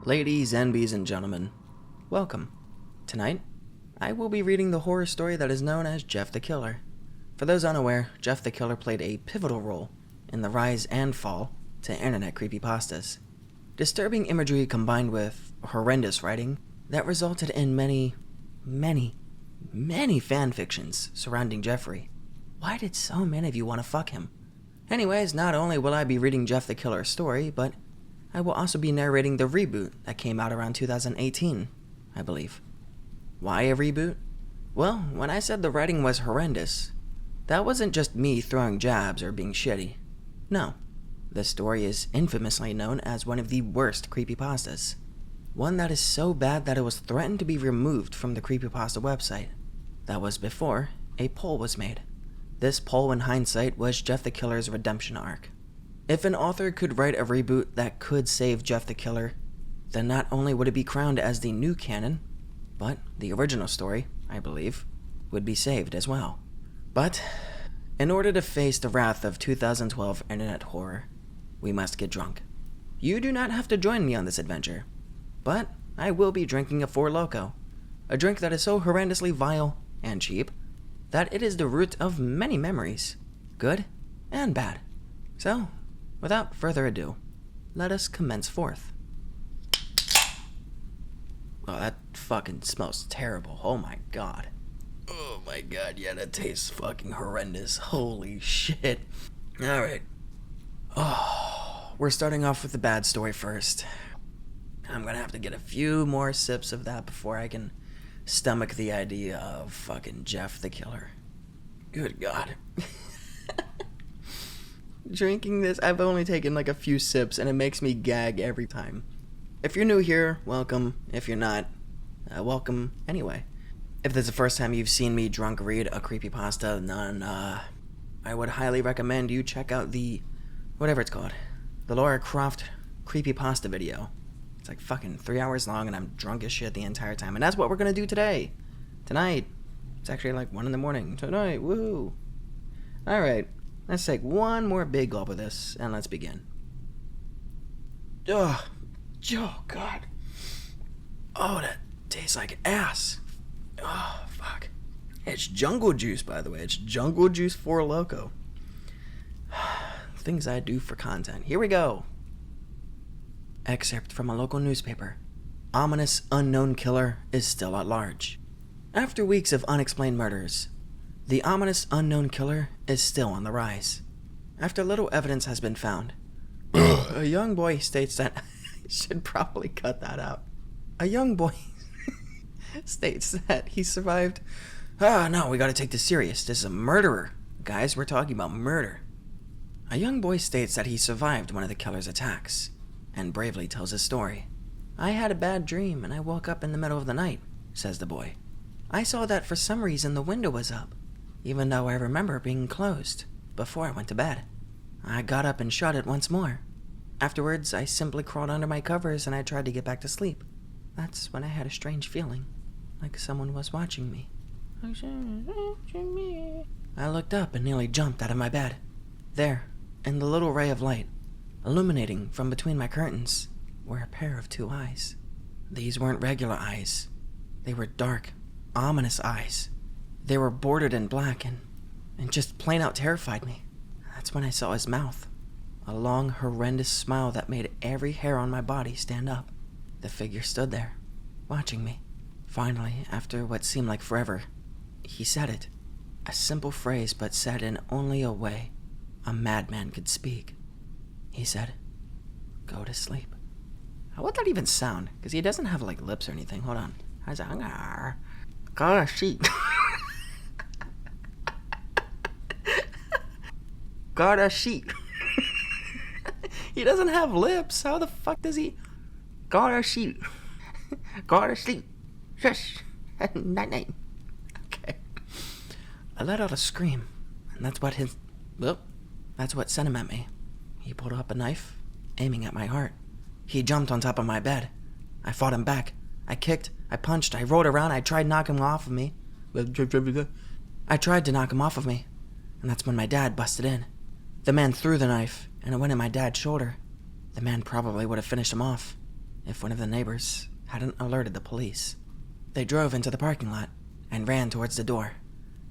Ladies and gentlemen, welcome. Tonight, I will be reading the horror story that is known as Jeff the Killer. For those unaware, Jeff the Killer played a pivotal role in the rise and fall to internet creepypastas. Disturbing imagery combined with horrendous writing that resulted in many fanfictions surrounding Jeffrey. Why did so many of you want to fuck him? Anyways, not only will I be reading Jeff the Killer's story, but I will also be narrating the reboot that came out around 2018, I believe. Why a reboot? Well, when I said the writing was horrendous, that wasn't just me throwing jabs or being shitty. No, the story is infamously known as one of the worst creepypastas. One that is so bad that it was threatened to be removed from the creepypasta website. That was before a poll was made. This poll, in hindsight, was Jeff the Killer's redemption arc. If an author could write a reboot that could save Jeff the Killer, then not only would it be crowned as the new canon, but the original story, I believe, would be saved as well. But, in order to face the wrath of 2012 internet horror, we must get drunk. You do not have to join me on this adventure, but I will be drinking a Four Loko, a drink that is so horrendously vile and cheap that it is the root of many memories, good and bad. So, without further ado, let us commence forth. Oh, that fucking smells terrible. Oh my god. Oh my god, yeah, that tastes fucking horrendous. Holy shit. Alright. Oh, we're starting off with the bad story first. I'm gonna have to get a few more sips of that before I can stomach the idea of fucking Jeff the Killer. Good god. Drinking this, I've only taken like a few sips and it makes me gag every time. If you're new here, welcome. If you're not, welcome anyway. If this is the first time you've seen me drunk read a creepypasta, then I would highly recommend you check out the, whatever it's called, the Laura Croft creepypasta video. It's like fucking 3 hours long and I'm drunk as shit the entire time. And that's what we're gonna do today. Tonight. It's actually like 1 a.m. Tonight, woohoo. Alright. Let's take one more big gulp of this, and let's begin. Ugh. Oh, God. Oh, that tastes like ass. Oh, fuck. It's jungle juice, by the way. It's jungle juice Four Loko. Things I do for content. Here we go. Excerpt from a local newspaper. Ominous unknown killer is still at large. After weeks of unexplained murders, the ominous unknown killer is still on the rise. After little evidence has been found, a young boy states that... I should probably cut that out. A young boy states that he survived... no, we gotta take this serious. This is a murderer. Guys, we're talking about murder. A young boy states that he survived one of the killer's attacks, and bravely tells his story. I had a bad dream, and I woke up in the middle of the night, says the boy. I saw that for some reason the window was up, even though I remember being closed before I went to bed. I got up and shut it once more. Afterwards, I simply crawled under my covers and I tried to get back to sleep. That's when I had a strange feeling, like someone was watching me. I looked up and nearly jumped out of my bed. There, in the little ray of light, illuminating from between my curtains, were a pair of 2 eyes. These weren't regular eyes. They were dark, ominous eyes. They were bordered in black and just plain out terrified me. That's when I saw his mouth. A long, horrendous smile that made every hair on my body stand up. The figure stood there, watching me. Finally, after what seemed like forever, he said it. A simple phrase, but said in only a way a madman could speak. He said, "Go to sleep." How would that even sound? Because he doesn't have like lips or anything. Hold on. How's that? Go to sleep. Got a sheet. He doesn't have lips. How the fuck does he? Got a sheet. Got to sleep. Shush. Night night. Okay. I let out a scream, and that's what sent him at me. He pulled up a knife, aiming at my heart. He jumped on top of my bed. I fought him back. I kicked. I punched. I rolled around. I tried to knock him off of me. And that's when my dad busted in. The man threw the knife, and it went in my dad's shoulder. The man probably would have finished him off if one of the neighbors hadn't alerted the police. They drove into the parking lot and ran towards the door.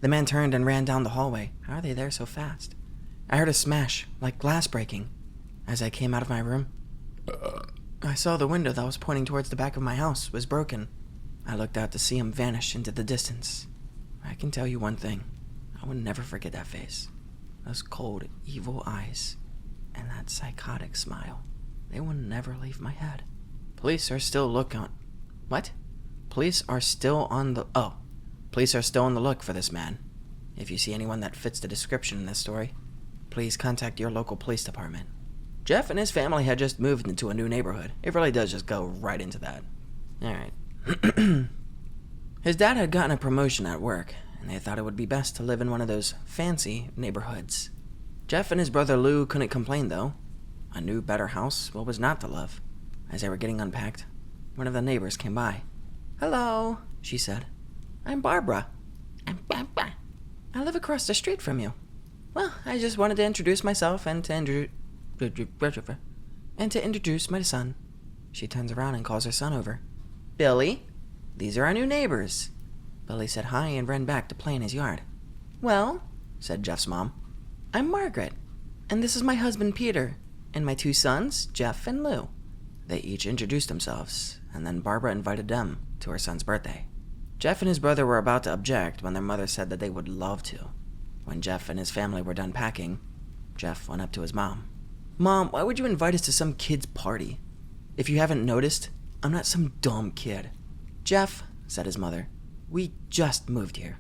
The man turned and ran down the hallway. How are they there so fast? I heard a smash, like glass breaking. As I came out of my room, I saw the window that was pointing towards the back of my house was broken. I looked out to see him vanish into the distance. I can tell you one thing. I will never forget that face. Those cold, evil eyes. And that psychotic smile. They will never leave my head. Police are still What? Police are still on the look for this man. If you see anyone that fits the description in this story, please contact your local police department. Jeff and his family had just moved into a new neighborhood. It really does just go right into that. Alright. His dad had gotten a promotion at work, and they thought it would be best to live in one of those fancy neighborhoods. Jeff and his brother Lou couldn't complain, though. A new, better house, what was not to love? As they were getting unpacked, one of the neighbors came by. "Hello," she said. "I'm Barbara." "I'm Barbara. I live across the street from you." "Well, I just wanted to introduce myself and to introduce my son." She turns around and calls her son over. "Billy, these are our new neighbors." Billy said hi and ran back to play in his yard. "Well," said Jeff's mom, "I'm Margaret, and this is my husband Peter, and my two sons, Jeff and Lou." They each introduced themselves, and then Barbara invited them to her son's birthday. Jeff and his brother were about to object when their mother said that they would love to. When Jeff and his family were done packing, Jeff went up to his mom. "Mom, why would you invite us to some kid's party? If you haven't noticed, I'm not some dumb kid." "Jeff," said his mother, "we just moved here.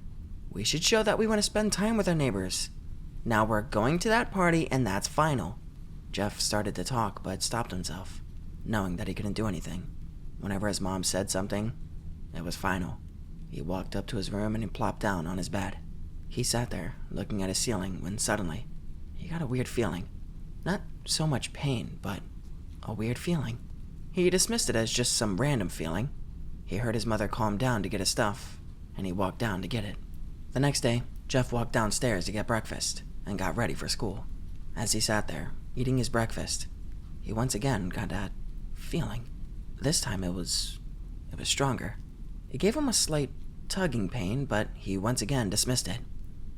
We should show that we want to spend time with our neighbors. Now we're going to that party, and that's final." Jeff started to talk, but stopped himself, knowing that he couldn't do anything. Whenever his mom said something, it was final. He walked up to his room and he plopped down on his bed. He sat there, looking at his ceiling, when suddenly, he got a weird feeling. Not so much pain, but a weird feeling. He dismissed it as just some random feeling. He heard his mother calm down to get his stuff, and he walked down to get it. The next day, Jeff walked downstairs to get breakfast and got ready for school. As he sat there, eating his breakfast, he once again got that feeling. This time it was stronger. It gave him a slight tugging pain, but he once again dismissed it.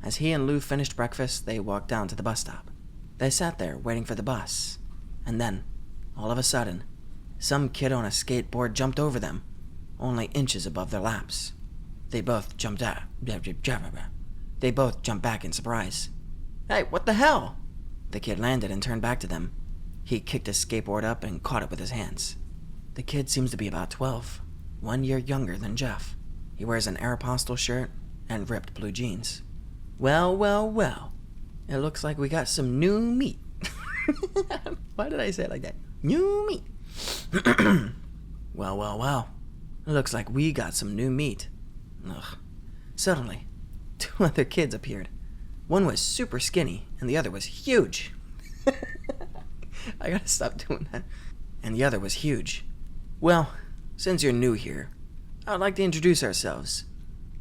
As he and Lou finished breakfast, they walked down to the bus stop. They sat there waiting for the bus, and then, all of a sudden, some kid on a skateboard jumped over them, only inches above their laps. They both jumped out. They both jumped back in surprise. "Hey, what the hell?" The kid landed and turned back to them. He kicked his skateboard up and caught it with his hands. The kid seems to be about 12, 1 year younger than Jeff. He wears an Aeropostale shirt and ripped blue jeans. Well, well, well. It looks like we got some new meat. Why did I say it like that? New meat. Well, well, well. It looks like we got some new meat. Ugh. Suddenly, 2 other kids appeared. One was super skinny, and the other was huge. I gotta stop doing that. And the other was huge. "Well, since you're new here, I'd like to introduce ourselves.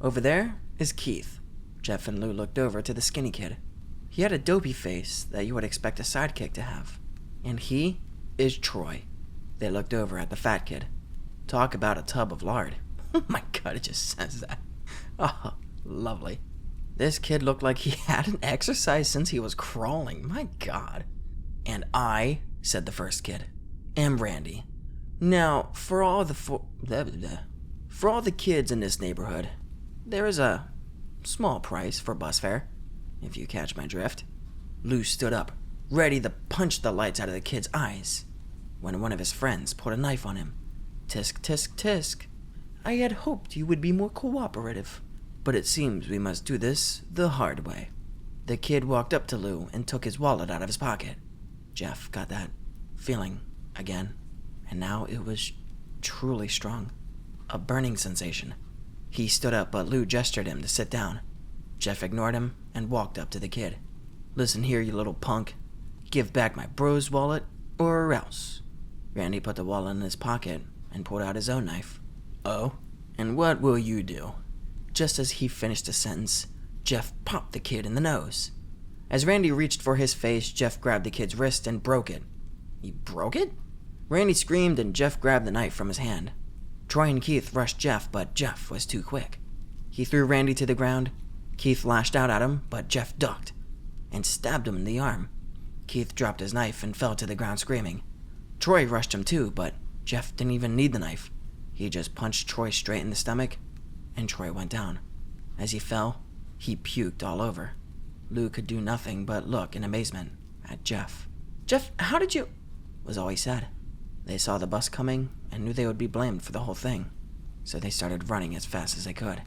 Over there is Keith." Jeff and Lou looked over to the skinny kid. He had a dopey face that you would expect a sidekick to have. "And he is Troy." They looked over at the fat kid. Talk about a tub of lard. Oh my god, it just says that. Oh, lovely. This kid looked like he hadn't exercised since he was crawling. My god. "And I," said the first kid, "am Randy. Now, for all the kids in this neighborhood, there is a small price for bus fare, if you catch my drift." Lou stood up, ready to punch the lights out of the kid's eyes, when one of his friends pulled a knife on him. "Tisk, tisk, tisk. I had hoped you would be more cooperative, but it seems we must do this the hard way." The kid walked up to Lou and took his wallet out of his pocket. Jeff got that feeling again, and now it was truly strong. A burning sensation. He stood up, but Lou gestured him to sit down. Jeff ignored him and walked up to the kid. "Listen here, you little punk. Give back my bro's wallet, or else." Randy put the wallet in his pocket and pulled out his own knife. "Oh, and what will you do?" Just as he finished the sentence, Jeff popped the kid in the nose. As Randy reached for his face, Jeff grabbed the kid's wrist and broke it. "You broke it?" Randy screamed and Jeff grabbed the knife from his hand. Troy and Keith rushed Jeff, but Jeff was too quick. He threw Randy to the ground. Keith lashed out at him, but Jeff ducked and stabbed him in the arm. Keith dropped his knife and fell to the ground screaming. Troy rushed him too, but Jeff didn't even need the knife. He just punched Troy straight in the stomach, and Troy went down. As he fell, he puked all over. Lou could do nothing but look in amazement at Jeff. "Jeff, how did you—" was all he said. They saw the bus coming and knew they would be blamed for the whole thing, so they started running as fast as they could.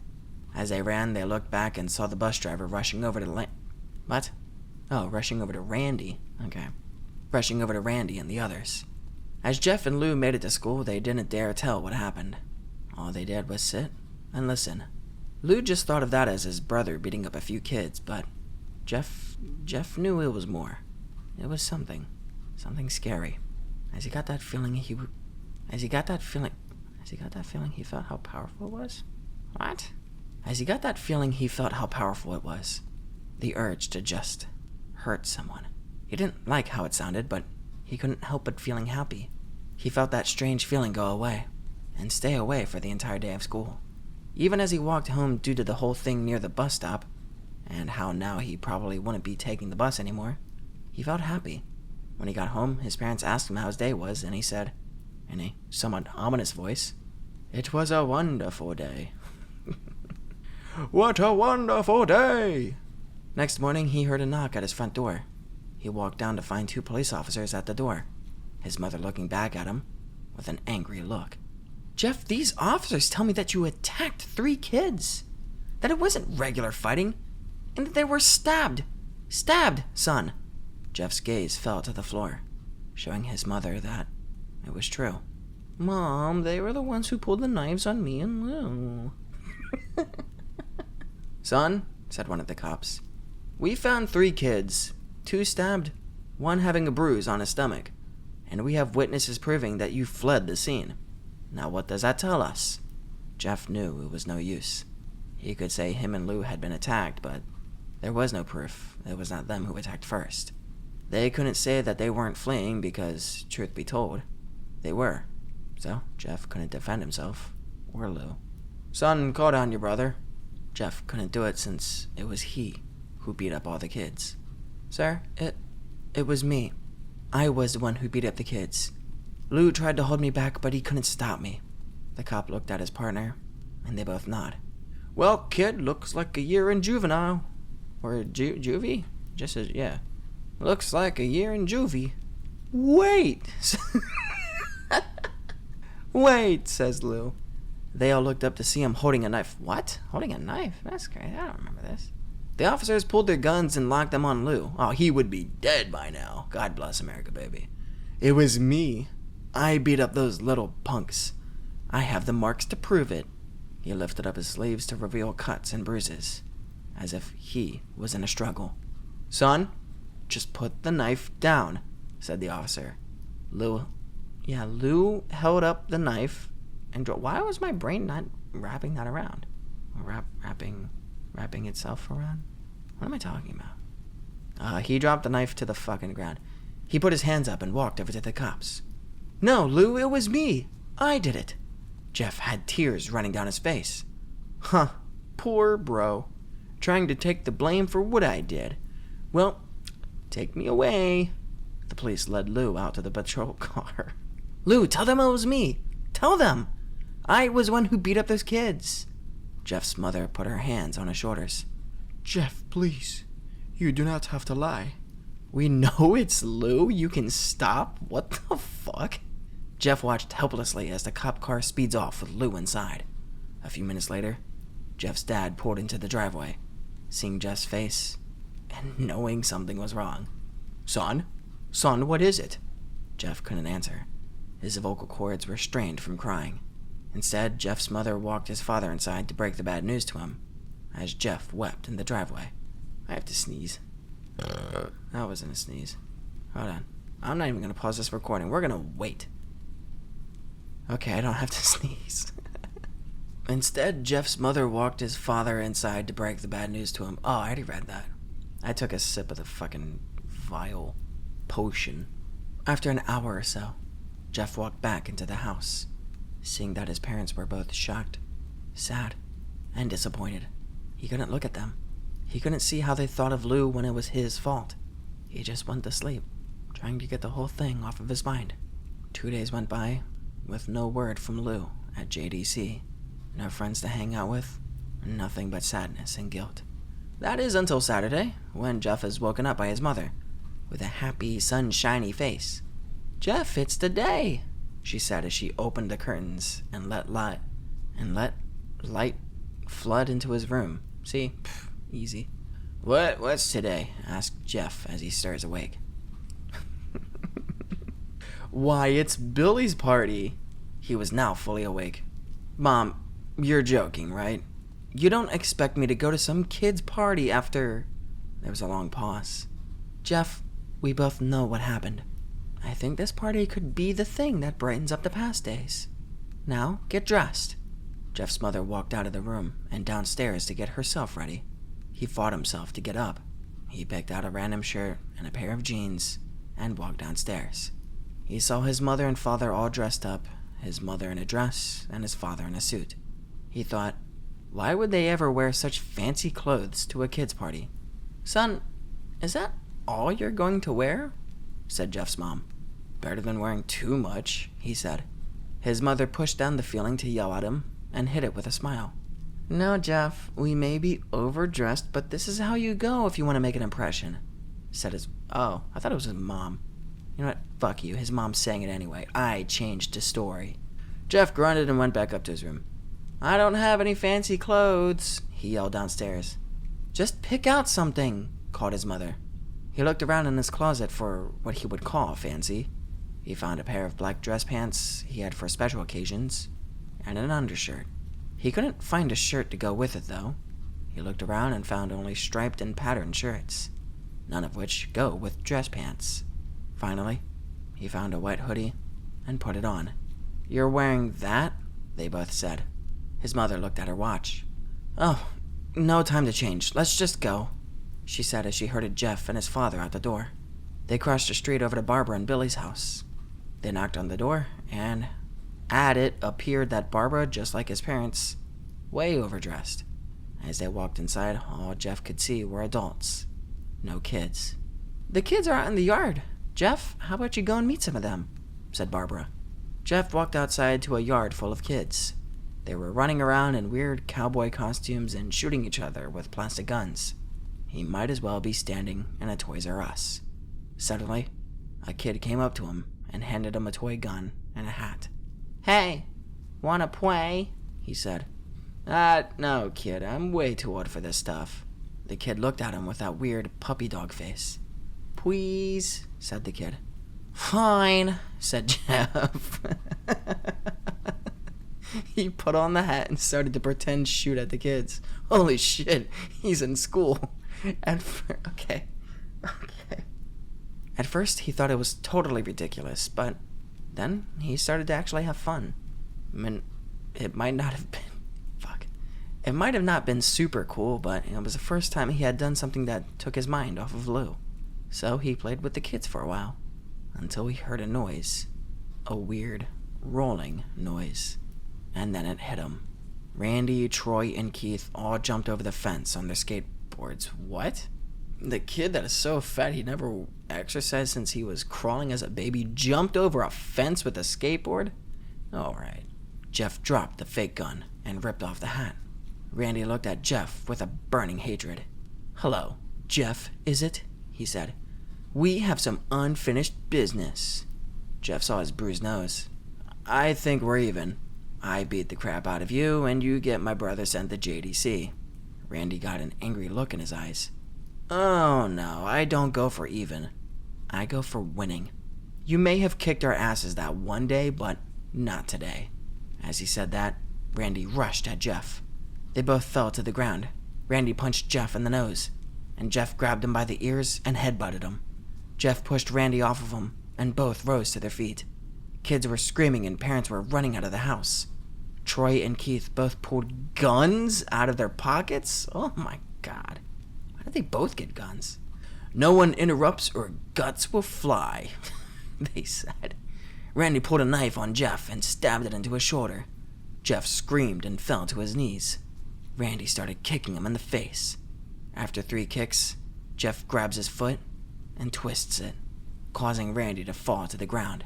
As they ran, they looked back and saw the bus driver rushing over to What? Oh, rushing over to Randy. Okay. Rushing over to Randy and the others. As Jeff and Lou made it to school, they didn't dare tell what happened. All they did was sit and listen. Lou just thought of that as his brother beating up a few kids, but Jeff knew it was more. It was something scary. As he got that feeling he felt how powerful it was. What? As he got that feeling he felt how powerful it was. The urge to just hurt someone. He didn't like how it sounded, but he couldn't help but feeling happy. He felt that strange feeling go away, and stay away for the entire day of school. Even as he walked home due to the whole thing near the bus stop, and how now he probably wouldn't be taking the bus anymore, he felt happy. When he got home, his parents asked him how his day was, and he said, in a somewhat ominous voice, "It was a wonderful day." What a wonderful day! Next morning, he heard a knock at his front door. He walked down to find 2 police officers at the door, his mother looking back at him with an angry look. "Jeff, these officers tell me that you attacked 3 kids. That it wasn't regular fighting, and that they were stabbed. Stabbed, son." Jeff's gaze fell to the floor, showing his mother that it was true. "Mom, they were the ones who pulled the knives on me and Lou." "Son," said one of the cops, "we found 3 kids, 2 stabbed, 1 having a bruise on his stomach, and we have witnesses proving that you fled the scene. Now what does that tell us?" Jeff knew it was no use. He could say him and Lou had been attacked, but there was no proof. It was not them who attacked first. They couldn't say that they weren't fleeing because, truth be told, they were. So Jeff couldn't defend himself, or Lou. "Son, call down your brother." Jeff couldn't do it since it was he who beat up all the kids. "Sir, it was me. I was the one who beat up the kids. Lou tried to hold me back, but he couldn't stop me." The cop looked at his partner, and they both nod. "Well, kid, looks like a year in juvenile. Or juvie? Just as, yeah. Looks like a year in juvie." "Wait!" "Wait," says Lou. They all looked up to see him holding a knife. "What? Holding a knife? That's crazy. I don't remember this." The officers pulled their guns and locked them on Lou. Oh, he would be dead by now. God bless America, baby. "It was me. I beat up those little punks. I have the marks to prove it." He lifted up his sleeves to reveal cuts and bruises, as if he was in a struggle. "Son, just put the knife down," said the officer. Lou held up the knife and why was my brain not wrapping that around? Wrapping itself around? What am I talking about? He dropped the knife to the fucking ground. He put his hands up and walked over to the cops. "No, Lou, it was me. I did it." Jeff had tears running down his face. "Huh, poor bro. Trying to take the blame for what I did. Well, take me away." The police led Lou out to the patrol car. "Lou, tell them it was me. Tell them. I was the one who beat up those kids." Jeff's mother put her hands on his shoulders. "Jeff, please. You do not have to lie." "We know it's Lou. You can stop. What the fuck?" Jeff watched helplessly as the cop car speeds off with Lou inside. A few minutes later, Jeff's dad pulled into the driveway. Seeing Jeff's face and knowing something was wrong. Son, what is it?" Jeff couldn't answer. His vocal cords were strained from crying. Instead, Jeff's mother walked his father inside to break the bad news to him, as Jeff wept in the driveway. I have to sneeze. That wasn't a sneeze. Hold on. I'm not even going to pause this recording. We're going to wait. Okay, I don't have to sneeze. Instead, Jeff's mother walked his father inside to break the bad news to him. Oh, I already read that. I took a sip of the fucking vile potion. After an hour or so, Jeff walked back into the house, seeing that his parents were both shocked, sad, and disappointed. He couldn't look at them. He couldn't see how they thought of Lou when it was his fault. He just went to sleep, trying to get the whole thing off of his mind. 2 days went by with no word from Lou at JDC. No friends to hang out with, nothing but sadness and guilt. That is until Saturday, when Jeff is woken up by his mother with a happy, sunshiny face. "Jeff, it's the day," she said as she opened the curtains and let light flood into his room. See? Easy. What's today?" asked Jeff as he stirs awake. "Why, it's Billy's party." He was now fully awake. "Mom, you're joking, right? You don't expect me to go to some kid's party after..." There was a long pause. "Jeff, we both know what happened. I think this party could be the thing that brightens up the past days. Now, get dressed." Jeff's mother walked out of the room and downstairs to get herself ready. He fought himself to get up. He picked out a random shirt and a pair of jeans and walked downstairs. He saw his mother and father all dressed up, his mother in a dress and his father in a suit. He thought, why would they ever wear such fancy clothes to a kid's party? "Son, is that all you're going to wear?" said Jeff's mom. "Better than wearing too much," he said. His mother pushed down the feeling to yell at him and hid it with a smile. "No, Jeff, we may be overdressed, but this is how you go if you want to make an impression," said his... Oh, I thought it was his mom. You know what? Fuck you. His mom's saying it anyway. I changed the story. Jeff grunted and went back up to his room. "I don't have any fancy clothes," he yelled downstairs. "Just pick out something," called his mother. He looked around in his closet for what he would call fancy. He found a pair of black dress pants he had for special occasions, and an undershirt. He couldn't find a shirt to go with it, though. He looked around and found only striped and patterned shirts, none of which go with dress pants. Finally, he found a white hoodie and put it on. "You're wearing that?" they both said. His mother looked at her watch. "Oh, no time to change. Let's just go," she said as she herded Jeff and his father out the door. They crossed the street over to Barbara and Billy's house. They knocked on the door, and at it appeared that Barbara, just like his parents, way overdressed. As they walked inside, all Jeff could see were adults. No kids. "The kids are out in the yard. Jeff, how about you go and meet some of them?" said Barbara. Jeff walked outside to a yard full of kids. They were running around in weird cowboy costumes and shooting each other with plastic guns. He might as well be standing in a Toys R Us. Suddenly, a kid came up to him and handed him a toy gun and a hat. "Hey, wanna play?" he said. No, kid, I'm way too old for this stuff." The kid looked at him with that weird puppy dog face. "Please," said the kid. "Fine," said Jeff. He put on the hat and started to pretend shoot at the kids. Holy shit, he's in school. Okay. At first, he thought it was totally ridiculous, but then he started to actually have fun. I mean, it might have not been super cool, but it was the first time he had done something that took his mind off of Lou. So he played with the kids for a while, until he heard a noise. A weird, rolling noise. And then it hit him. Randy, Troy, and Keith all jumped over the fence on their skateboards. What? The kid that is so fat he never exercised since he was crawling as a baby jumped over a fence with a skateboard? Alright. Jeff dropped the fake gun and ripped off the hat. Randy looked at Jeff with a burning hatred. "Hello, Jeff, is it?" he said. "We have some unfinished business." Jeff saw his bruised nose. "I think we're even. I beat the crap out of you, and you get my brother sent to JDC. Randy got an angry look in his eyes. "Oh no, I don't go for even. I go for winning. You may have kicked our asses that one day, but not today." As he said that, Randy rushed at Jeff. They both fell to the ground. Randy punched Jeff in the nose, and Jeff grabbed him by the ears and headbutted him. Jeff pushed Randy off of him, and both rose to their feet. Kids were screaming and parents were running out of the house. Troy and Keith both pulled guns out of their pockets? Oh my god. Why did they both get guns? "No one interrupts or guts will fly," they said. Randy pulled a knife on Jeff and stabbed it into his shoulder. Jeff screamed and fell to his knees. Randy started kicking him in the face. After 3 kicks, Jeff grabs his foot and twists it, causing Randy to fall to the ground.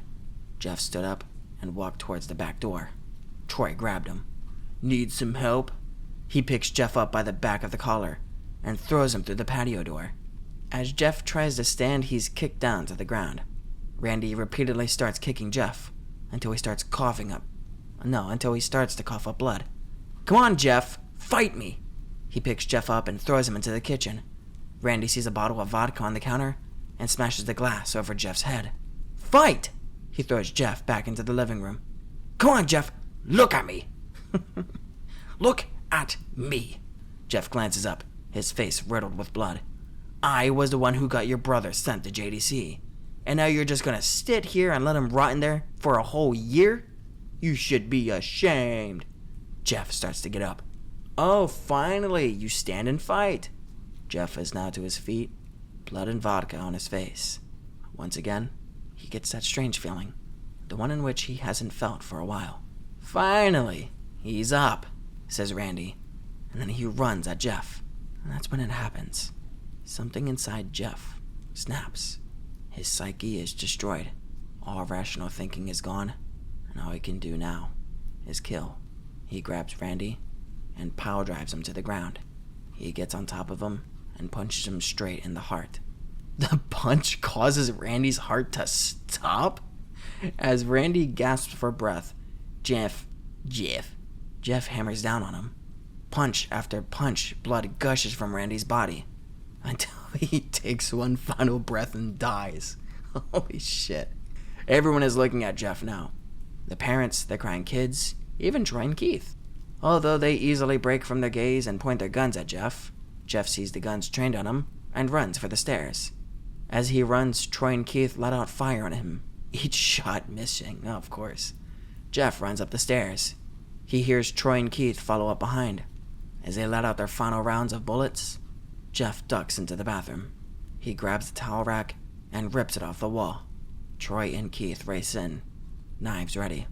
Jeff stood up and walked towards the back door. Troy grabbed him. "Need some help?" He picks Jeff up by the back of the collar and throws him through the patio door. As Jeff tries to stand, he's kicked down to the ground. Randy repeatedly starts kicking Jeff until he starts to cough up blood. "Come on, Jeff, fight me!" He picks Jeff up and throws him into the kitchen. Randy sees a bottle of vodka on the counter and smashes the glass over Jeff's head. "Fight!" He throws Jeff back into the living room. "Come on, Jeff, look at me!" "Look at me!" Jeff glances up, his face riddled with blood. "I was the one who got your brother sent to JDC. And now you're just gonna sit here and let him rot in there for a whole year? You should be ashamed." Jeff starts to get up. "Oh, finally, you stand and fight." Jeff is now to his feet, blood and vodka on his face. Once again, he gets that strange feeling, the one in which he hasn't felt for a while. "Finally, he's up," says Randy, and then he runs at Jeff. And that's when it happens. Something inside Jeff snaps. His psyche is destroyed. All rational thinking is gone, and all he can do now is kill. He grabs Randy and power drives him to the ground. He gets on top of him and punches him straight in the heart. The punch causes Randy's heart to stop. As Randy gasps for breath, Jeff hammers down on him. Punch after punch, blood gushes from Randy's body until he takes one final breath and dies. Holy shit. Everyone is looking at Jeff now. The parents, the crying kids, even Troy and Keith. Although they easily break from their gaze and point their guns at Jeff, Jeff sees the guns trained on him and runs for the stairs. As he runs, Troy and Keith let out fire on him, each shot missing, of course. Jeff runs up the stairs. He hears Troy and Keith follow up behind. As they let out their final rounds of bullets, Jeff ducks into the bathroom. He grabs the towel rack and rips it off the wall. Troy and Keith race in, knives ready.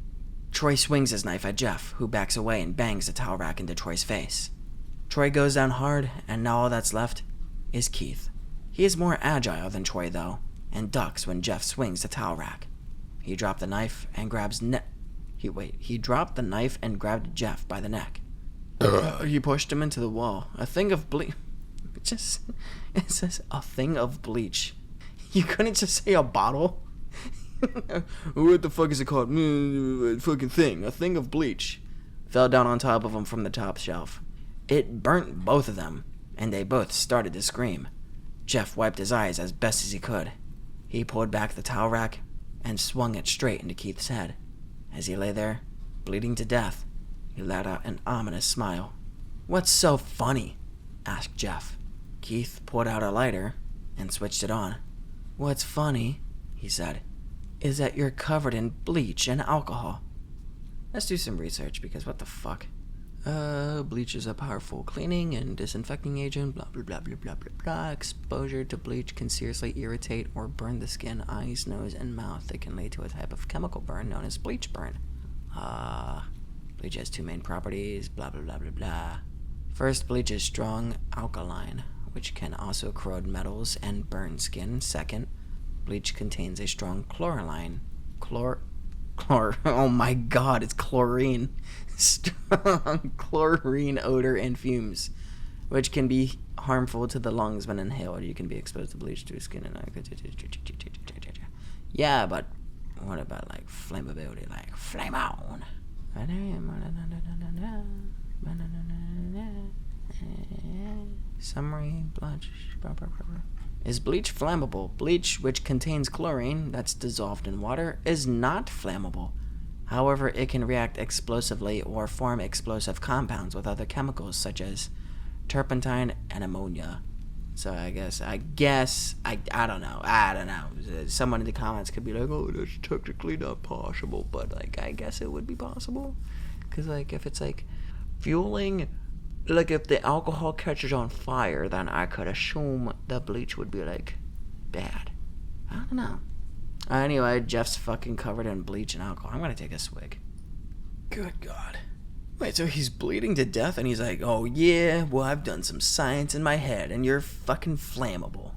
Troy swings his knife at Jeff, who backs away and bangs the towel rack into Troy's face. Troy goes down hard, and now all that's left is Keith. He is more agile than Troy, though, and ducks when Jeff swings the towel rack. He dropped the knife and He dropped the knife and grabbed Jeff by the neck. He pushed him into the wall. A thing of bleach. It says a thing of bleach. You couldn't just say a bottle? What the fuck is it called? Fucking thing. A thing of bleach. Fell down on top of him from the top shelf. It burnt both of them, and they both started to scream. Jeff wiped his eyes as best as he could. He pulled back the towel rack and swung it straight into Keith's head. As he lay there, bleeding to death, he let out an ominous smile. "What's so funny?" asked Jeff. Keith pulled out a lighter and switched it on. "What's funny," he said, "is that you're covered in bleach and alcohol." Let's do some research, because what the fuck? Bleach is a powerful cleaning and disinfecting agent, blah blah blah blah blah blah blah. Exposure to bleach can seriously irritate or burn the skin, eyes, nose, and mouth. It can lead to a type of chemical burn known as bleach burn. Bleach has 2 main properties, blah blah blah blah blah. First, bleach is strong alkaline, which can also corrode metals and burn skin. Second, bleach contains a strong chlorine. Oh my god, it's chlorine. Strong chlorine odor and fumes, which can be harmful to the lungs when inhaled. You can be exposed to bleach through skin and yeah, but what about like flammability? Like flame on. Summary, bleach. Is bleach flammable? Bleach, which contains chlorine that's dissolved in water, is not flammable. However, it can react explosively or form explosive compounds with other chemicals such as turpentine and ammonia. So I don't know. Someone in the comments could be like, "Oh, that's technically not possible," but like I guess it would be possible, because like if it's like fueling, like if the alcohol catches on fire, then I could assume the bleach would be like bad. I don't know. Anyway, Jeff's fucking covered in bleach and alcohol. I'm gonna take a swig. Good God. Wait, so he's bleeding to death and he's like, oh yeah, well I've done some science in my head and you're fucking flammable.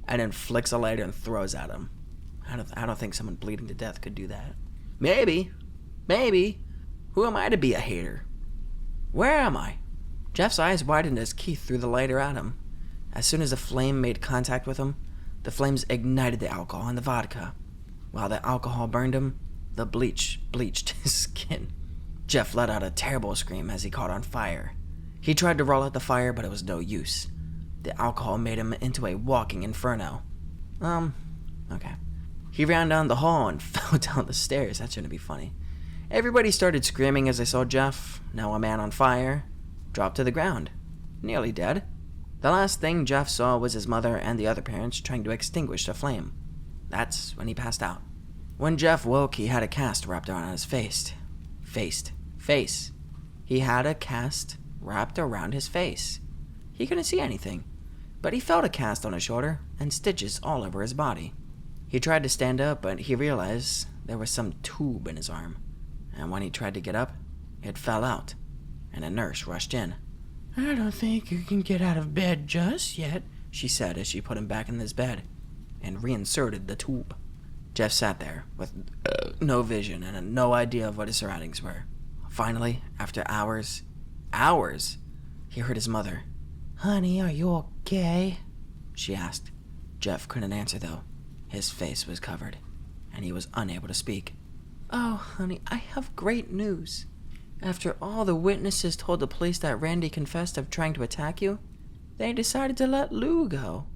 And then flicks a lighter and throws at him. I don't think someone bleeding to death could do that. Maybe. Who am I to be a hater? Where am I? Jeff's eyes widened as Keith threw the lighter at him. As soon as the flame made contact with him, the flames ignited the alcohol and the vodka. While the alcohol burned him, the bleach bleached his skin. Jeff let out a terrible scream as he caught on fire. He tried to roll out the fire, but it was no use. The alcohol made him into a walking inferno. Okay. He ran down the hall and fell down the stairs. That shouldn't be funny. Everybody started screaming as they saw Jeff, now a man on fire, drop to the ground, nearly dead. The last thing Jeff saw was his mother and the other parents trying to extinguish the flame. That's when he passed out. When Jeff woke, he had a cast wrapped around his face. He had a cast wrapped around his face. He couldn't see anything, but he felt a cast on his shoulder and stitches all over his body. He tried to stand up, but he realized there was some tube in his arm. And when he tried to get up, it fell out, and a nurse rushed in. I don't think you can get out of bed just yet, she said as she put him back in his bed and reinserted the tube. Jeff sat there with no vision and no idea of what his surroundings were. Finally, after hours, he heard his mother. Honey, are you okay? She asked. Jeff couldn't answer though. His face was covered, and he was unable to speak. Oh, honey, I have great news. After all the witnesses told the police that Randy confessed of trying to attack you, they decided to let Lou go.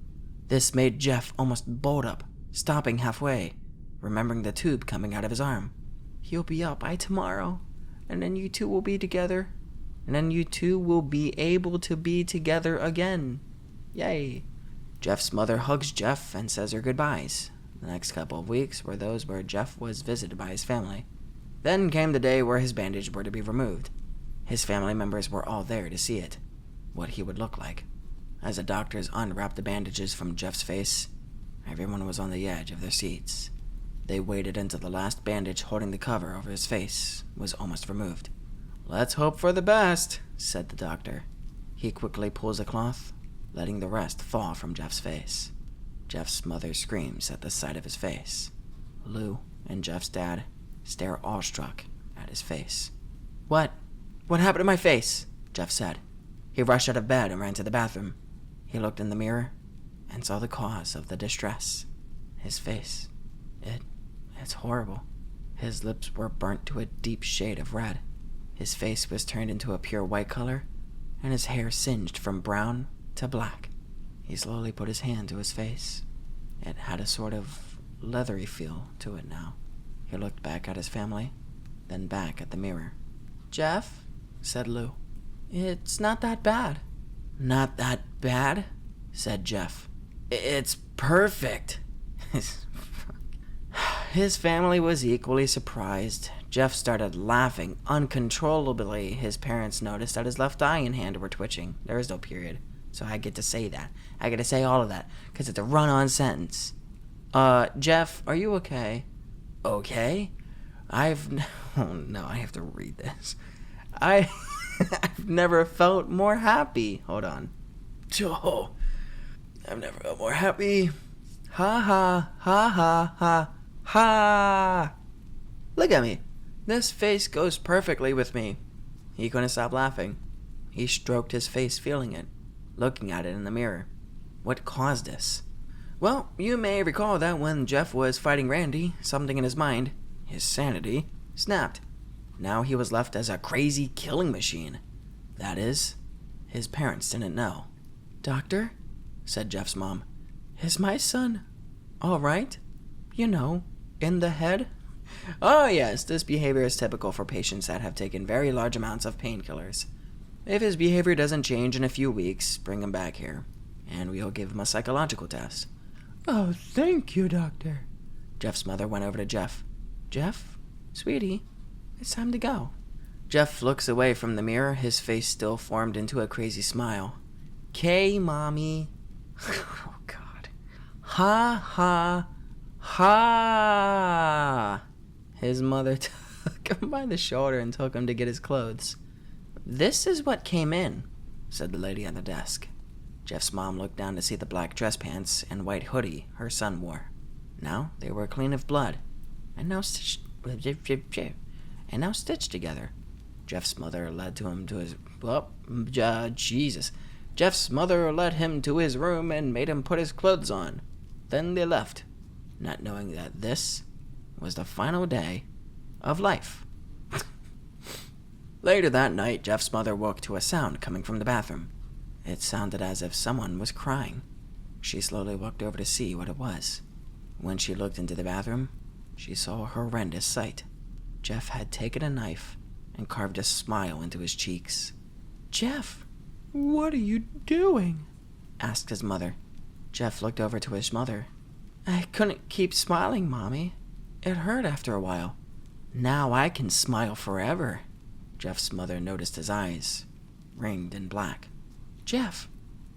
This made Jeff almost bolt up, stopping halfway, remembering the tube coming out of his arm. He'll be up by tomorrow, and then you two will be together, and then you two will be able to be together again. Yay. Jeff's mother hugs Jeff and says her goodbyes. The next couple of weeks were those where Jeff was visited by his family. Then came the day where his bandages were to be removed. His family members were all there to see it, what he would look like. As the doctors unwrapped the bandages from Jeff's face, everyone was on the edge of their seats. They waited until the last bandage holding the cover over his face was almost removed. Let's hope for the best, said the doctor. He quickly pulls the cloth, letting the rest fall from Jeff's face. Jeff's mother screams at the sight of his face. Lou and Jeff's dad stare awestruck at his face. What happened to my face? Jeff said. He rushed out of bed and ran to the bathroom. He looked in the mirror and saw the cause of the distress. His face. It's horrible. His lips were burnt to a deep shade of red. His face was turned into a pure white color, and his hair singed from brown to black. He slowly put his hand to his face. It had a sort of leathery feel to it now. He looked back at his family, then back at the mirror. Jeff, said Lou, it's not that bad. Not that bad, said Jeff. It's perfect. His family was equally surprised. Jeff started laughing uncontrollably. His parents noticed that his left eye and hand were twitching. There is no period, so I get to say that. I get to say all of that, because it's a run-on sentence. Jeff, are you okay? Okay? Oh no, I have to read this. I've never felt more happy. Hold on. Oh, I've never felt more happy. Ha ha, ha ha, ha, ha. Look at me. This face goes perfectly with me. He couldn't stop laughing. He stroked his face, feeling it, looking at it in the mirror. What caused this? Well, you may recall that when Jeff was fighting Randy, something in his mind, his sanity, snapped. Now he was left as a crazy killing machine. That is, his parents didn't know. Doctor, said Jeff's mom, is my son all right? You know, in the head? Oh yes, this behavior is typical for patients that have taken very large amounts of painkillers. If his behavior doesn't change in a few weeks, bring him back here, and we'll give him a psychological test. Oh, thank you, doctor. Jeff's mother went over to Jeff. Jeff, sweetie, it's time to go. Jeff looks away from the mirror, his face still formed into a crazy smile. "'Kay, mommy." Oh, God. Ha, ha, Ha! His mother took him by the shoulder and took him to get his clothes. This is what came in, said the lady at the desk. Jeff's mom looked down to see the black dress pants and white hoodie her son wore. Now they were clean of blood, and now stitched together. Jeff's mother led him to his Jeff's mother led him to his room and made him put his clothes on. Then they left, not knowing that this was the final day of life. Later that night, Jeff's mother woke to a sound coming from the bathroom. It sounded as if someone was crying. She slowly walked over to see what it was. When she looked into the bathroom, she saw a horrendous sight. Jeff had taken a knife and carved a smile into his cheeks. "Jeff, what are you doing?" asked his mother. Jeff looked over to his mother. "I couldn't keep smiling, Mommy. It hurt after a while. Now I can smile forever." Jeff's mother noticed his eyes, ringed and black. "Jeff,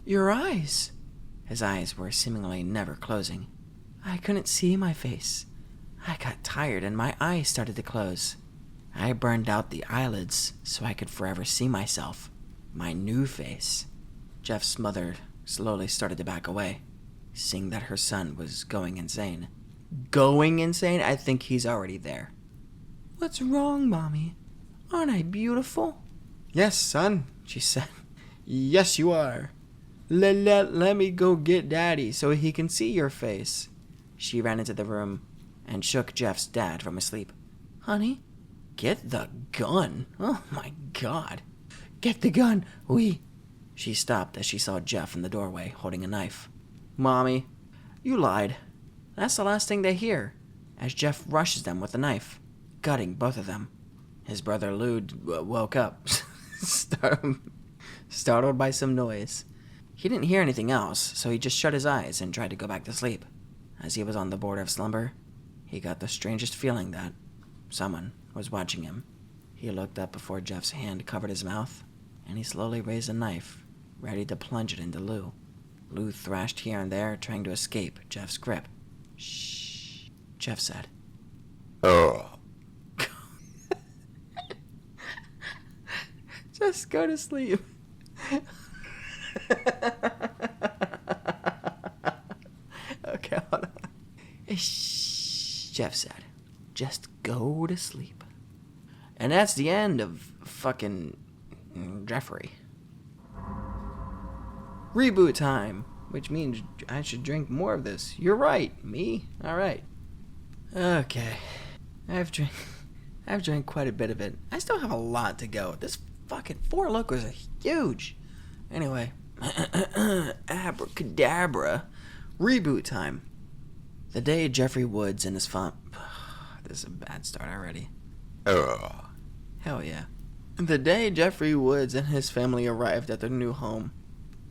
your eyes." His eyes were seemingly never closing. "I couldn't see my face. I got tired and my eyes started to close. I burned out the eyelids so I could forever see myself, my new face." Jeff's mother slowly started to back away, seeing that her son was going insane. Going insane? I think he's already there. "What's wrong, Mommy? Aren't I beautiful?" "Yes, son," she said. "Yes, you are. Let me go get Daddy so he can see your face." She ran into the room and shook Jeff's dad from his sleep. "Honey, get the gun. Oh my God. Get the gun. She stopped as she saw Jeff in the doorway holding a knife. "Mommy, you lied." That's the last thing they hear, as Jeff rushes them with the knife, gutting both of them. His brother Lou woke up, startled by some noise. He didn't hear anything else, so he just shut his eyes and tried to go back to sleep. As he was on the border of slumber, he got the strangest feeling that someone was watching him. He looked up before Jeff's hand covered his mouth, and he slowly raised a knife, ready to plunge it into Lou. Lou thrashed here and there, trying to escape Jeff's grip. "Shh," Jeff said. Oh. Just go to sleep. Okay, hold on. "Shh," Jeff said. "Just go to sleep." And that's the end of fucking Jeffrey. Reboot time, which means I should drink more of this. You're right, me? Alright. Okay. I've drank quite a bit of it. I still have a lot to go. This fucking 4 Lokos are huge. Anyway. Abracadabra. Reboot time. The day Jeffrey Woods and his This is a bad start already. Oh. Hell yeah. The day Jeffrey Woods and his family arrived at their new home,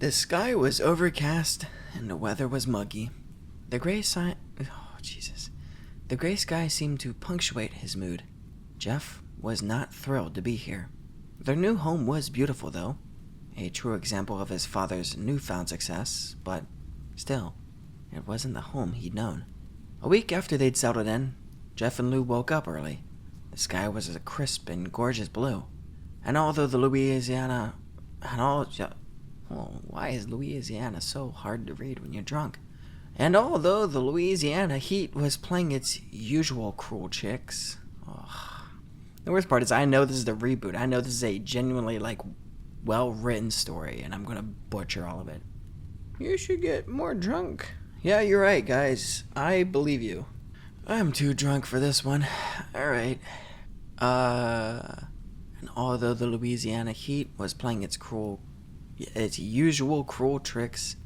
the sky was overcast and the weather was muggy. The gray sky seemed to punctuate his mood. Jeff was not thrilled to be here. Their new home was beautiful, though. A true example of his father's newfound success, but still, it wasn't the home he'd known. A week after they'd settled in, Jeff and Lou woke up early. The sky was a crisp and gorgeous blue. And although the Louisiana... why is Louisiana so hard to read when you're drunk? And although the Louisiana heat was playing its usual cruel tricks... The worst part is I know this is the reboot. I know this is a genuinely, well-written story, and I'm gonna butcher all of it. You should get more drunk. Yeah, you're right, guys. I believe you. I'm too drunk for this one. Alright. And although the Louisiana heat was playing its usual cruel tricks,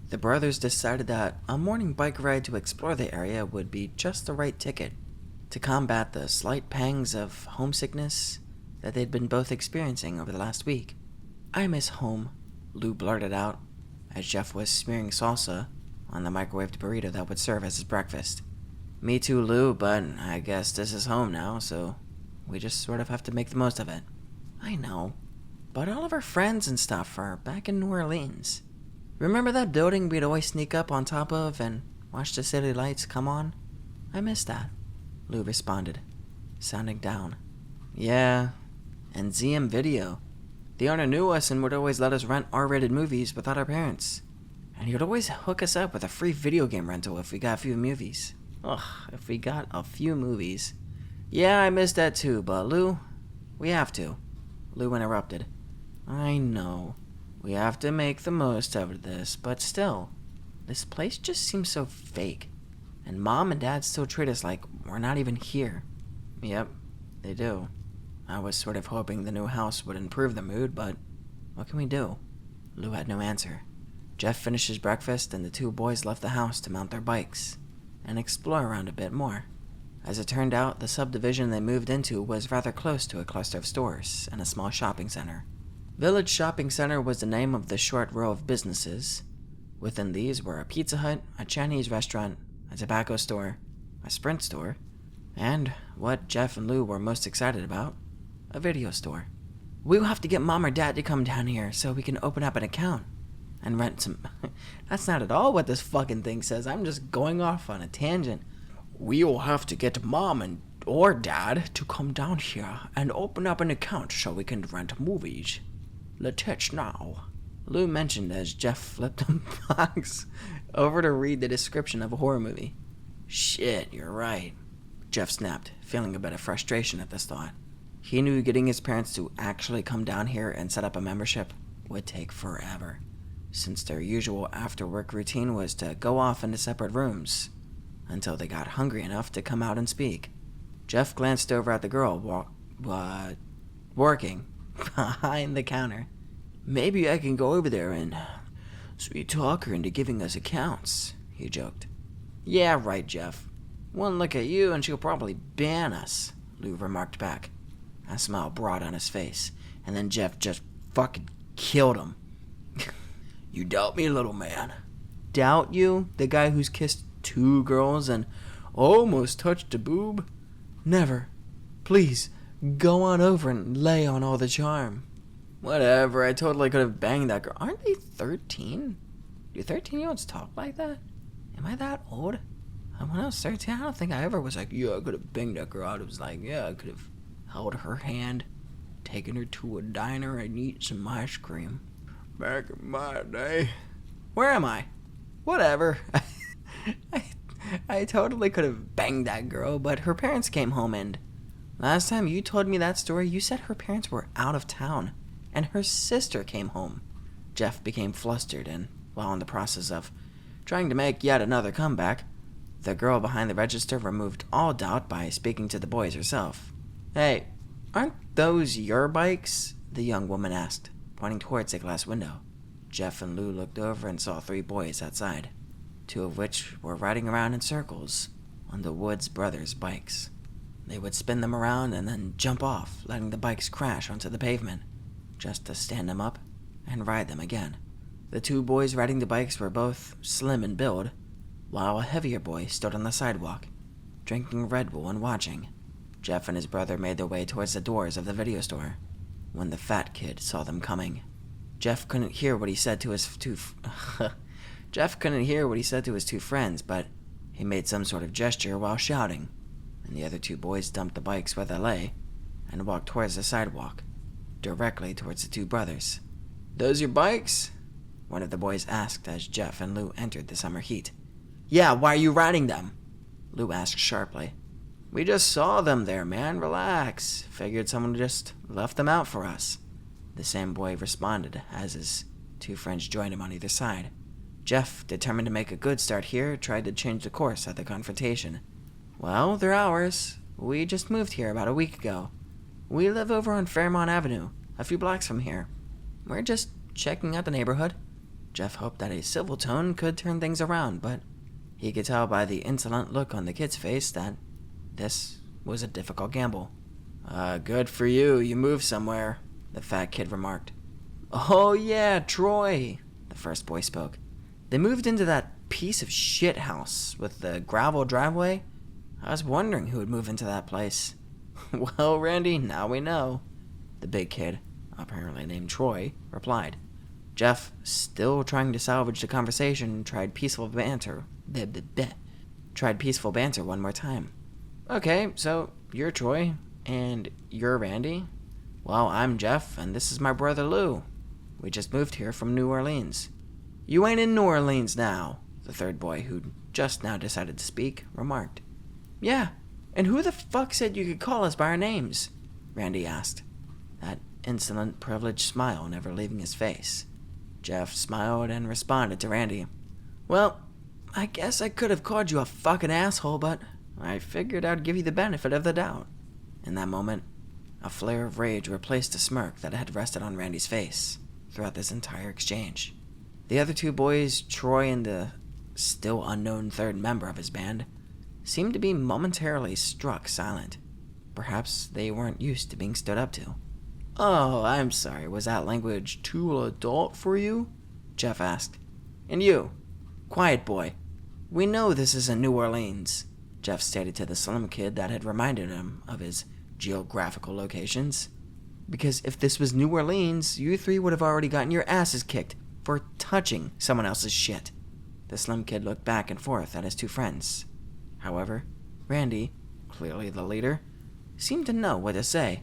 the brothers decided that a morning bike ride to explore the area would be just the right ticket to combat the slight pangs of homesickness that they'd been both experiencing over the last week. "I miss home," Lou blurted out, as Jeff was smearing salsa on the microwaved burrito that would serve as his breakfast. "Me too, Lou, but I guess this is home now, so we just sort of have to make the most of it." "I know, but all of our friends and stuff are back in New Orleans. Remember that building we'd always sneak up on top of and watch the city lights come on? I missed that, Lou responded, sounding down. Yeah, and ZM Video. The owner knew us and would always let us rent R-rated movies without our parents. And he would always hook us up with a free video game rental if we got a few movies. Ugh, if we got a few movies. Yeah, I missed that too, but Lou, we have to. Lou interrupted. I know. We have to make the most of this, but still, this place just seems so fake. And Mom and Dad still treat us like we're not even here. Yep, they do. I was sort of hoping the new house would improve the mood, but what can we do? Lou had no answer. Jeff finished his breakfast and the two boys left the house to mount their bikes and explore around a bit more. As it turned out, the subdivision they moved into was rather close to a cluster of stores and a small shopping center. Village Shopping Center was the name of the short row of businesses. Within these were a Pizza Hut, a Chinese restaurant, a tobacco store, a Sprint store, and, what Jeff and Lou were most excited about, a video store. We'll have to get Mom or Dad to come down here so we can open up an account and rent some... That's not at all what this fucking thing says. I'm just going off on a tangent. We'll have to get Mom or Dad to come down here and open up an account so we can rent movies. Let's now. Lou mentioned as Jeff flipped the box over to read the description of a horror movie. Shit, you're right. Jeff snapped, feeling a bit of frustration at this thought. He knew getting his parents to actually come down here and set up a membership would take forever, since their usual after-work routine was to go off into separate rooms until they got hungry enough to come out and speak. Jeff glanced over at the girl working behind the counter. Maybe I can go over there and sweet talk her into giving us accounts, he joked. Yeah, right, Jeff. One look at you and she'll probably ban us, Lou remarked back. A smile broad on his face, and then Jeff just fucking killed him. You doubt me, little man? Doubt you? The guy who's kissed 2 girls and almost touched a boob? Never. Please, go on over and lay on all the charm. Whatever, I totally could have banged that girl. Aren't they 13? Do 13-year-olds talk like that? Am I that old? When I was 13, I don't think I ever was like, yeah, I could have banged that girl. It was like, yeah, I could have held her hand, taken her to a diner and eat some ice cream. Back in my day. Where am I? Whatever. I totally could have banged that girl, but her parents came home and... Last time you told me that story, you said her parents were out of town, and her sister came home. Jeff became flustered, and while in the process of trying to make yet another comeback, the girl behind the register removed all doubt by speaking to the boys herself. Hey, aren't those your bikes? The young woman asked, pointing towards a glass window. Jeff and Lou looked over and saw 3 boys outside, 2 of which were riding around in circles on the Woods brothers' bikes. They would spin them around and then jump off, letting the bikes crash onto the pavement, just to stand them up and ride them again. The 2 boys riding the bikes were both slim in build, while a heavier boy stood on the sidewalk, drinking Red Bull and watching. Jeff and his brother made their way towards the doors of the video store when the fat kid saw them coming. Jeff couldn't hear what he said to his 2 friends, but he made some sort of gesture while shouting, and the other 2 boys dumped the bikes where they lay and walked towards the sidewalk, directly towards the 2 brothers. Those your bikes? One of the boys asked as Jeff and Lou entered the summer heat. Yeah, why are you riding them? Lou asked sharply. We just saw them there, man. Relax. Figured someone just left them out for us. The same boy responded as his 2 friends joined him on either side. Jeff, determined to make a good start here, tried to change the course at the confrontation. Well, they're ours. We just moved here about a week ago. We live over on Fairmont Avenue, a few blocks from here. We're just checking out the neighborhood. Jeff hoped that a civil tone could turn things around, but he could tell by the insolent look on the kid's face that this was a difficult gamble. Good for you. You moved somewhere, the fat kid remarked. Oh yeah, Troy, the first boy spoke. They moved into that piece of shit house with the gravel driveway. I was wondering who would move into that place. Well, Randy, now we know, the big kid, apparently named Troy, replied. Jeff, still trying to salvage the conversation, tried peaceful banter. tried peaceful banter one more time. Okay, so you're Troy, and you're Randy? Well, I'm Jeff, and this is my brother Lou. We just moved here from New Orleans. You ain't in New Orleans now, the third boy, who'd just now decided to speak, remarked. Yeah, and who the fuck said you could call us by our names? Randy asked, that insolent, privileged smile never leaving his face. Jeff smiled and responded to Randy. Well, I guess I could have called you a fucking asshole, but I figured I'd give you the benefit of the doubt. In that moment, a flare of rage replaced the smirk that had rested on Randy's face throughout this entire exchange. The other two boys, Troy and the still unknown third member of his band, seemed to be momentarily struck silent. Perhaps they weren't used to being stood up to. Oh, I'm sorry, was that language too adult for you? Jeff asked. And you? Quiet, boy. We know this isn't New Orleans, Jeff stated to the slim kid that had reminded him of his geographical locations. Because if this was New Orleans, you three would have already gotten your asses kicked for touching someone else's shit. The slim kid looked back and forth at his two friends. However, Randy, clearly the leader, seemed to know what to say.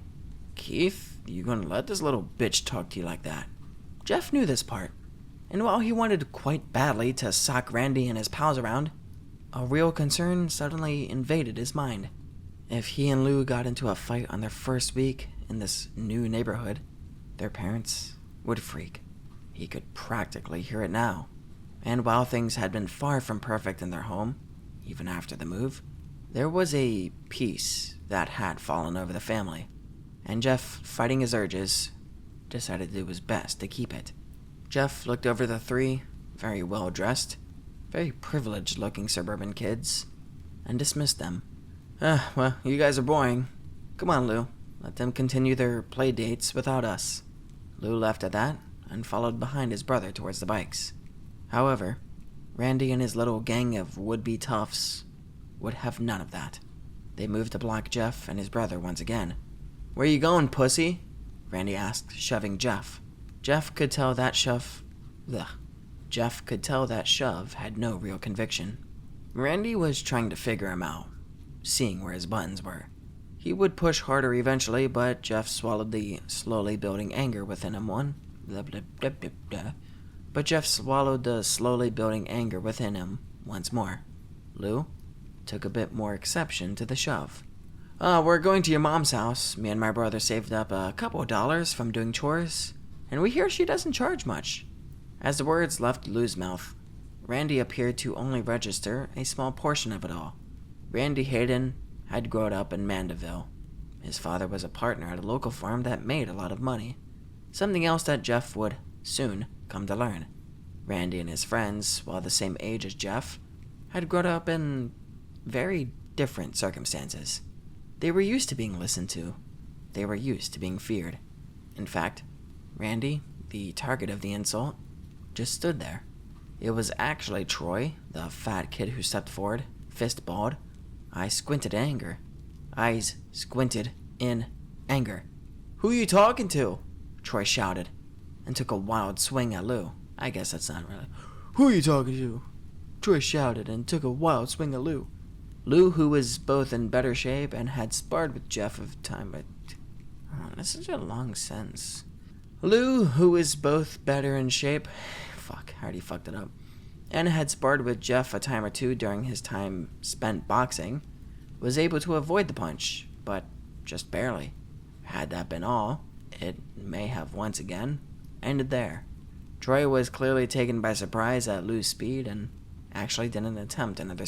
Keith, you gonna let this little bitch talk to you like that? Jeff knew this part, and while he wanted quite badly to sock Randy and his pals around, a real concern suddenly invaded his mind. If he and Lou got into a fight on their first week in this new neighborhood, their parents would freak. He could practically hear it now. And while things had been far from perfect in their home, even after the move, there was a peace that had fallen over the family, and Jeff, fighting his urges, decided to do his best to keep it. Jeff looked over the three very well-dressed, very privileged-looking suburban kids, and dismissed them. Well, you guys are boring. Come on, Lou. Let them continue their play dates without us. Lou left at that and followed behind his brother towards the bikes. However, Randy and his little gang of would-be toughs would have none of that. They moved to block Jeff and his brother once again. Where you going, pussy? Randy asked, shoving Jeff. Jeff could tell that shove had no real conviction. Randy was trying to figure him out, seeing where his buttons were. He would push harder eventually, but Jeff swallowed the slowly building anger within him once more. Lou took a bit more exception to the shove. We're going to your mom's house. Me and my brother saved up a couple of dollars from doing chores, and we hear she doesn't charge much. As the words left Lou's mouth, Randy appeared to only register a small portion of it all. Randy Hayden had grown up in Mandeville. His father was a partner at a local firm that made a lot of money, something else that Jeff would soon come to learn. Randy and his friends, while the same age as Jeff, had grown up in very different circumstances. They were used to being listened to. They were used to being feared. In fact, Randy, the target of the insult, just stood there. It was actually Troy, the fat kid who stepped forward, fist balled, eyes squinted in anger. Who you talking to? Troy shouted, and took a wild swing at Lou. I guess that's not really. Who you talking to? Troy shouted and took a wild swing at Lou. Lou, who was both in better shape and had sparred with Jeff of time, that's such a long sentence. Lou, who was both better in shape, I already fucked it up, and had sparred with Jeff a time or two during his time spent boxing, was able to avoid the punch, but just barely. Had that been all, it may have once again ended there. Troy was clearly taken by surprise at Lou's speed and actually didn't attempt another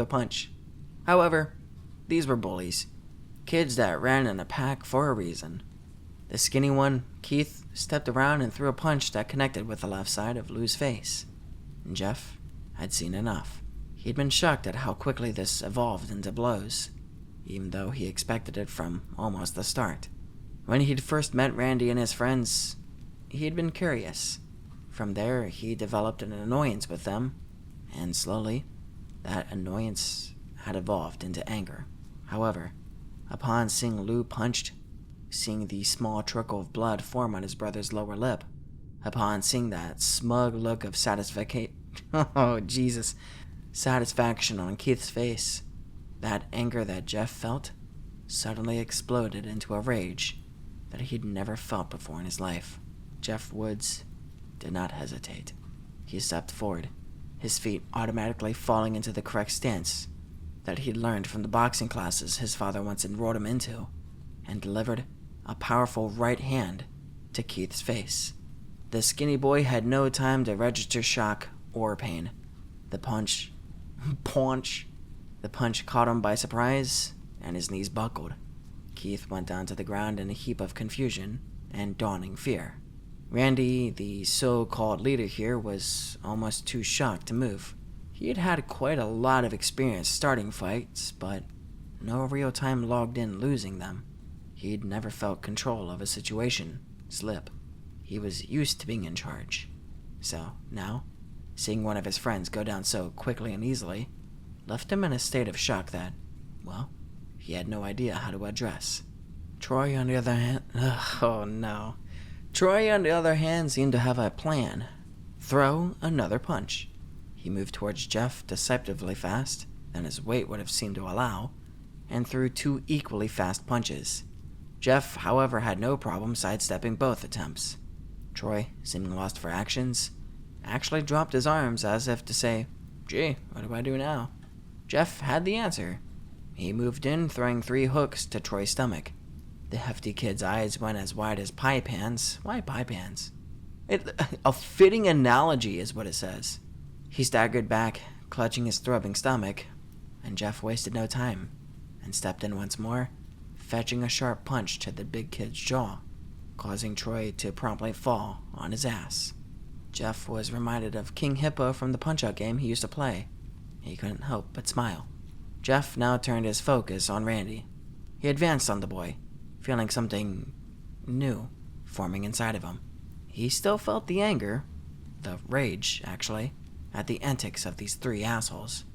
punch. However, these were bullies. Kids that ran in a pack for a reason. The skinny one, Keith, stepped around and threw a punch that connected with the left side of Lou's face. And Jeff had seen enough. He'd been shocked at how quickly this evolved into blows, even though he expected it from almost the start. When he'd first met Randy and his friends, he'd been curious. From there, he developed an annoyance with them, and slowly, that annoyance had evolved into anger. However, upon seeing Lou punched, seeing the small trickle of blood form on his brother's lower lip, upon seeing that smug look of satisfaction Oh, Jesus. Satisfaction on Keith's face. That anger that Jeff felt suddenly exploded into a rage that he'd never felt before in his life. Jeff Woods did not hesitate. He stepped forward, his feet automatically falling into the correct stance that he'd learned from the boxing classes his father once enrolled him into, and delivered a powerful right hand to Keith's face. The skinny boy had no time to register shock or pain. The punch caught him by surprise, and his knees buckled. Keith went down to the ground in a heap of confusion and dawning fear. Randy, the so-called leader here, was almost too shocked to move. He had had quite a lot of experience starting fights, but no real time logged in losing them. He'd never felt control of a situation slip. He was used to being in charge. So, now, seeing one of his friends go down so quickly and easily left him in a state of shock that, well, he had no idea how to address. Troy, on the other hand... oh no. Troy, on the other hand, seemed to have a plan. Throw another punch. He moved towards Jeff deceptively fast than his weight would have seemed to allow, and threw two equally fast punches. Jeff, however, had no problem sidestepping both attempts. Troy, seeming lost for actions, actually dropped his arms as if to say, "Gee, what do I do now?" Jeff had the answer. He moved in, throwing 3 hooks to Troy's stomach. The hefty kid's eyes went as wide as pie pans. Why pie pans? A fitting analogy is what it says. He staggered back, clutching his throbbing stomach, and Jeff wasted no time and stepped in once more, fetching a sharp punch to the big kid's jaw, causing Troy to promptly fall on his ass. Jeff was reminded of King Hippo from the Punch-Out game he used to play. He couldn't help but smile. Jeff now turned his focus on Randy. He advanced on the boy, feeling something new forming inside of him. He still felt the anger, the rage, actually, at the antics of these 3 assholes.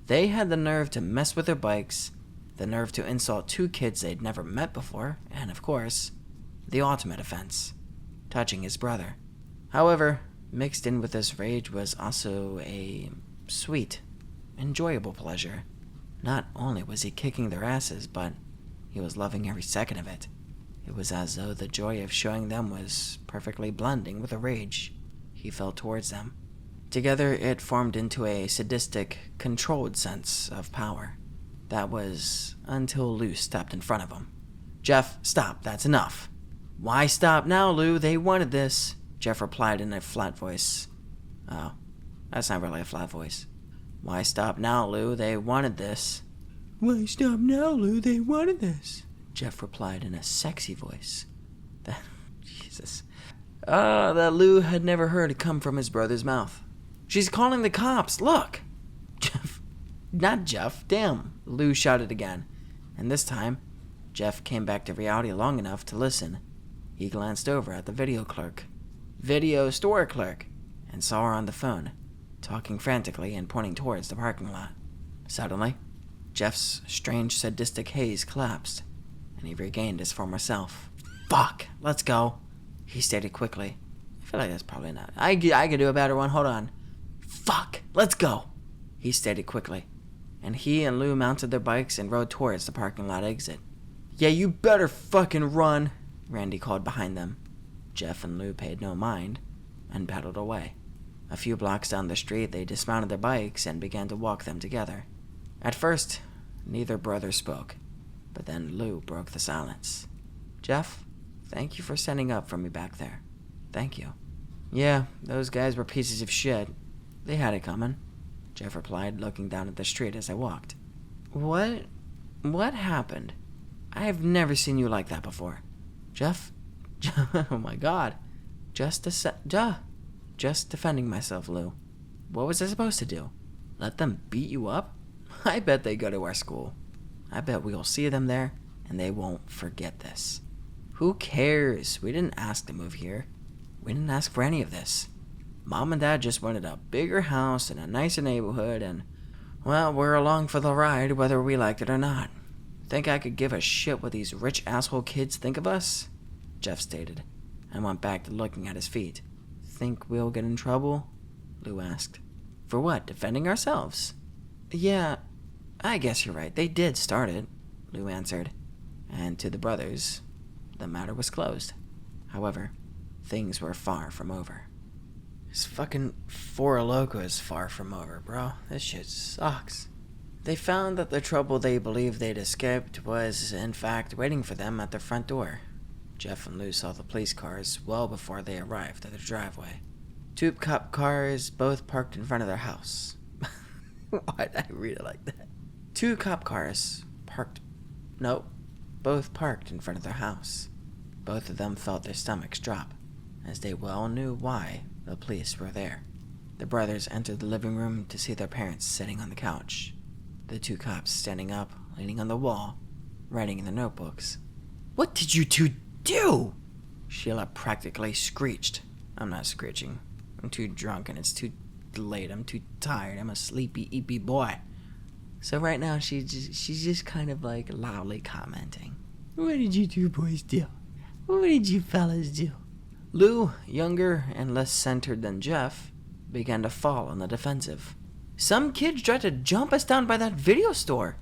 They had the nerve to mess with their bikes, the nerve to insult 2 kids they'd never met before, and, of course, the ultimate offense, touching his brother. However, mixed in with this rage was also a sweet, enjoyable pleasure. Not only was he kicking their asses, but he was loving every second of it. It was as though the joy of showing them was perfectly blending with the rage he felt towards them. Together, it formed into a sadistic, controlled sense of power. That was until Lou stepped in front of him. "Jeff, stop, that's enough." "Why stop now, Lou? They wanted this," Jeff replied in a flat voice. Oh, that's not really a flat voice. "Why stop now, Lou? They wanted this." "Why stop now, Lou? They wanted this," Jeff replied in a sexy voice. Jesus. That Lou had never heard come from his brother's mouth. "She's calling the cops, look!" Jeff. Not Jeff, damn, Lou shouted again. And this time, Jeff came back to reality long enough to listen. He glanced over at the video store clerk, and saw her on the phone, talking frantically and pointing towards the parking lot. Suddenly, Jeff's strange sadistic haze collapsed, and he regained his former self. "Fuck, let's go," he stated quickly. I feel like that's probably not. I could do a better one, hold on. "Fuck, let's go," he stated quickly, and he and Lou mounted their bikes and rode towards the parking lot exit. "Yeah, you better fucking run," Randy called behind them. Jeff and Lou paid no mind and pedaled away. A few blocks down the street, they dismounted their bikes and began to walk them together. At first, neither brother spoke, but then Lou broke the silence. "Jeff, thank you for standing up for me back there. Thank you." "Yeah, those guys were pieces of shit. They had it coming," Jeff replied, looking down at the street as I walked. What happened? I have never seen you like that before. Jeff? Oh my god. Just defending myself, Lou. What was I supposed to do? Let them beat you up? I bet they go to our school. I bet we'll see them there, and they won't forget this. Who cares? We didn't ask to move here. We didn't ask for any of this. Mom and Dad just wanted a bigger house and a nicer neighborhood, and, well, we're along for the ride whether we liked it or not. Think I could give a shit what these rich asshole kids think of us? Jeff stated, and went back to looking at his feet. Think we'll get in trouble? Lou asked. For what? Defending ourselves? Yeah, I guess you're right. They did start it, Lou answered. And to the brothers, the matter was closed. However, things were far from over. This fucking Four Loko is far from over, bro. This shit sucks. They found that the trouble they believed they'd escaped was, in fact, waiting for them at their front door. Jeff and Lou saw the police cars well before they arrived at their driveway. 2 cop cars, both parked in front of their house. Why'd I read it like that? 2 cop cars both parked in front of their house. Both of them felt their stomachs drop, as they well knew why the police were there. The brothers entered the living room to see their parents sitting on the couch. The 2 cops standing up, leaning on the wall, writing in their notebooks. "What did you 2 do?" Sheila practically screeched. I'm not screeching. I'm too drunk and it's too late. I'm too tired. I'm a sleepy, eepy boy. So right now she's just kind of like loudly commenting. "What did you 2 boys do? What did you fellas do?" Lou, younger and less centered than Jeff, began to fall on the defensive. "Some kids tried to jump us down by that video store.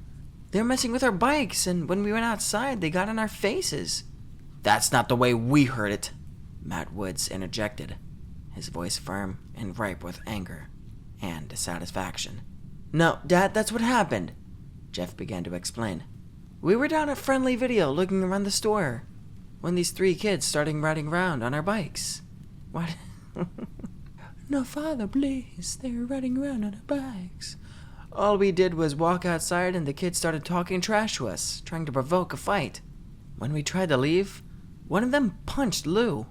They were messing with our bikes, and when we went outside, they got in our faces." "That's not the way we heard it," Matt Woods interjected, his voice firm and ripe with anger and dissatisfaction. "No, Dad, that's what happened," Jeff began to explain. "We were down at Friendly Video looking around the store when these 3 kids started riding around on our bikes." "What?" "No, Father, please. They were riding around on our bikes. All we did was walk outside and the kids started talking trash to us, trying to provoke a fight. When we tried to leave, one of them punched Lou."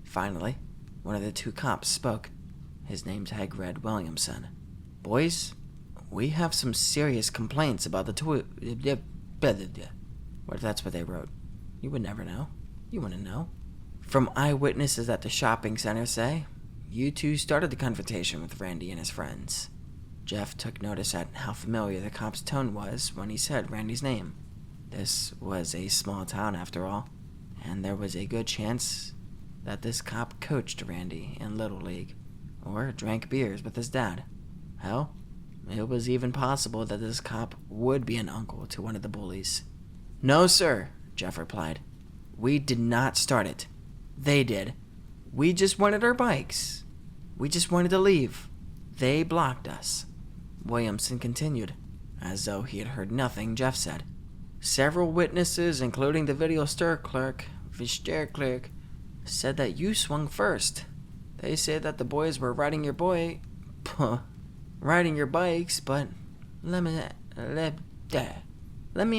Finally, one of the 2 cops spoke. His name's Red Williamson. "Boys, we have some serious complaints about the What if that's what they wrote? You would never know. You wouldn't know. From eyewitnesses at the shopping center say, you 2 started the confrontation with Randy and his friends." Jeff took notice at how familiar the cop's tone was when he said Randy's name. This was a small town after all, and there was a good chance that this cop coached Randy in Little League, or drank beers with his dad. Hell, it was even possible that this cop would be an uncle to one of the bullies. "No, sir," Jeff replied. "We did not start it. They did. We just wanted our bikes. We just wanted to leave. They blocked us." Williamson continued, as though he had heard nothing Jeff said. "Several witnesses, including the video store clerk, said that you swung first. They say that the boys were riding your bikes, but let me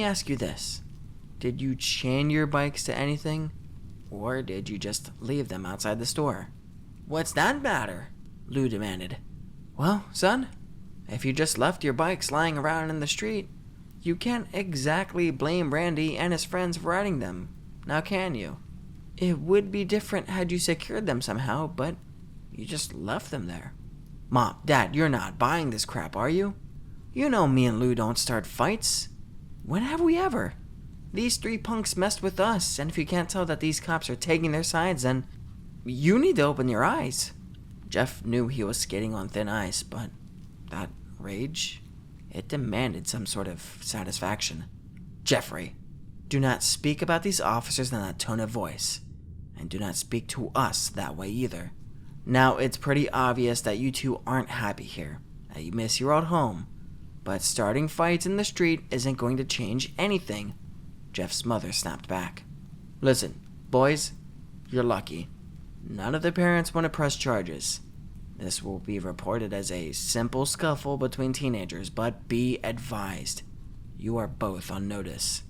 ask you this. Did you chain your bikes to anything, or did you just leave them outside the store?" "What's that matter?" Lou demanded. "Well, son, if you just left your bikes lying around in the street, you can't exactly blame Randy and his friends for riding them, now can you? It would be different had you secured them somehow, but you just left them there." "Mom, Dad, you're not buying this crap, are you? You know me and Lou don't start fights. When have we ever? These 3 punks messed with us, and if you can't tell that these cops are taking their sides, then you need to open your eyes." Jeff knew he was skating on thin ice, but that rage, it demanded some sort of satisfaction. "Jeffrey, do not speak about these officers in that tone of voice, and do not speak to us that way either. Now, it's pretty obvious that you 2 aren't happy here, that you miss your old home, but starting fights in the street isn't going to change anything." Jeff's mother snapped back. "Listen, boys, you're lucky. None of the parents want to press charges. This will be reported as a simple scuffle between teenagers, but be advised, you are both on notice.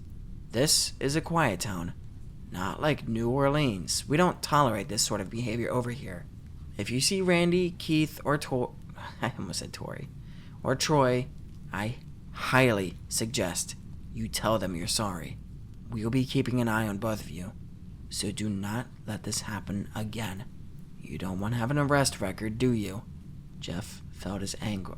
This is a quiet town, not like New Orleans. We don't tolerate this sort of behavior over here. If you see Randy, Keith, or I almost said Tori, or Troy, I highly suggest you tell them you're sorry. We'll be keeping an eye on both of you, so do not let this happen again. You don't want to have an arrest record, do you?" Jeff felt his anger.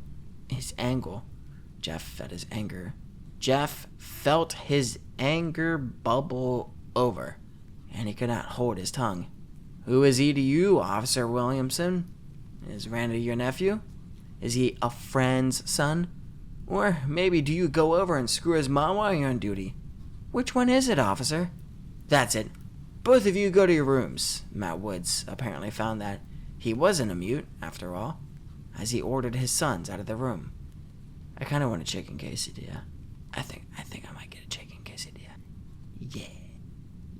Jeff felt his anger bubble over, and he could not hold his tongue. "Who is he to you, Officer Williamson?" Is Randy your nephew? Is he a friend's son? Or maybe do you go over and screw his mom while you're on duty? Which one is it, officer? That's it. Both of you go to your rooms. Matt Woods apparently found that he wasn't a mute, after all, as he ordered his sons out of the room. I kind of want a chicken quesadilla. I think I might get a chicken quesadilla.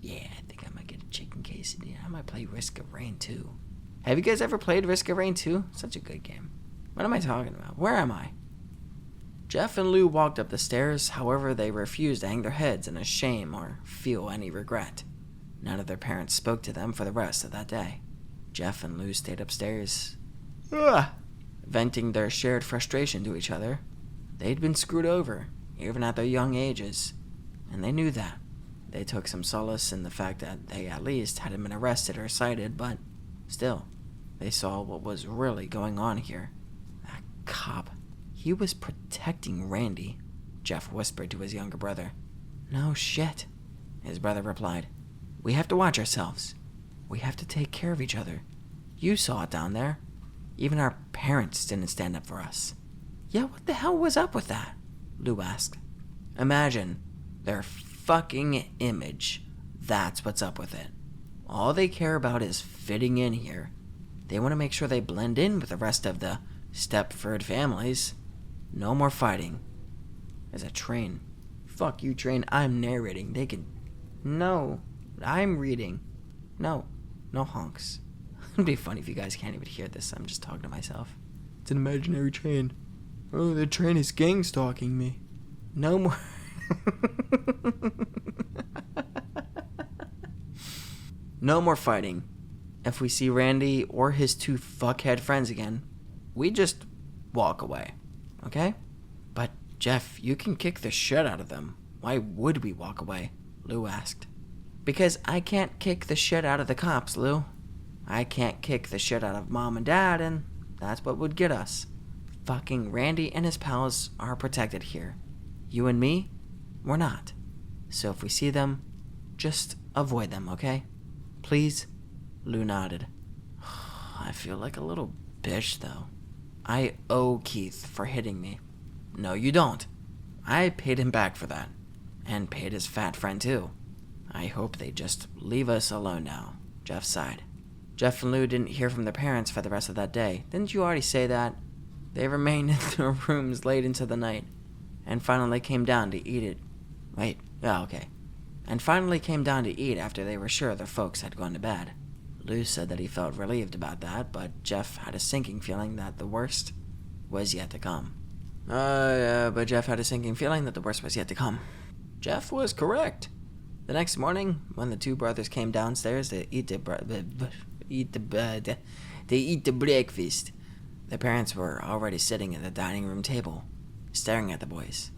Yeah, I think I might get a chicken quesadilla. I might play Risk of Rain 2. Have you guys ever played Risk of Rain 2? Such a good game. What am I talking about? Where am I? Jeff and Lou walked up the stairs, however they refused to hang their heads in a shame or feel any regret. None of their parents spoke to them for the rest of that day. Jeff and Lou stayed upstairs, venting their shared frustration to each other. They'd been screwed over, even at their young ages, and they knew that. They took some solace in the fact that they at least hadn't been arrested or cited, but still, they saw what was really going on here. That cop, he was protecting Randy, Jeff whispered to his younger brother. No shit, his brother replied. We have to watch ourselves. We have to take care of each other. You saw it down there. Even our parents didn't stand up for us. Yeah, what the hell was up with that? Lou asked. Imagine their fucking image. That's what's up with it. All they care about is fitting in here. They want to make sure they blend in with the rest of the Stepford families. No more fighting. There's a train. Fuck you, train. I'm narrating. They can... No. I'm reading. No honks. It'd be funny if you guys can't even hear this. I'm just talking to myself. It's an imaginary train. Oh, the train is gang stalking me. No more. No more fighting. If we see Randy or his two fuckhead friends again, we just walk away. Okay? But, Jeff, you can kick the shit out of them. Why would we walk away? Lou asked. Because I can't kick the shit out of the cops, Lou. I can't kick the shit out of Mom and Dad, and that's what would get us. Fucking Randy and his pals are protected here. You and me, we're not. So if we see them, just avoid them, okay? Please? Lou nodded. I feel like a little bitch, though. I owe Keith for hitting me. No, you don't. I paid him back for that. And paid his fat friend, too. I hope they just leave us alone now, Jeff sighed. Jeff and Lou didn't hear from their parents for the rest of that day. Didn't you already say that? They remained in their rooms late into the night, and finally came down to eat it. And finally came down to eat after they were sure their folks had gone to bed. Lou said that he felt relieved about that, but Jeff had a sinking feeling that the worst was yet to come. Jeff was correct. The next morning, when the two brothers came downstairs to eat the breakfast, their parents were already sitting at the dining room table, staring at the boys,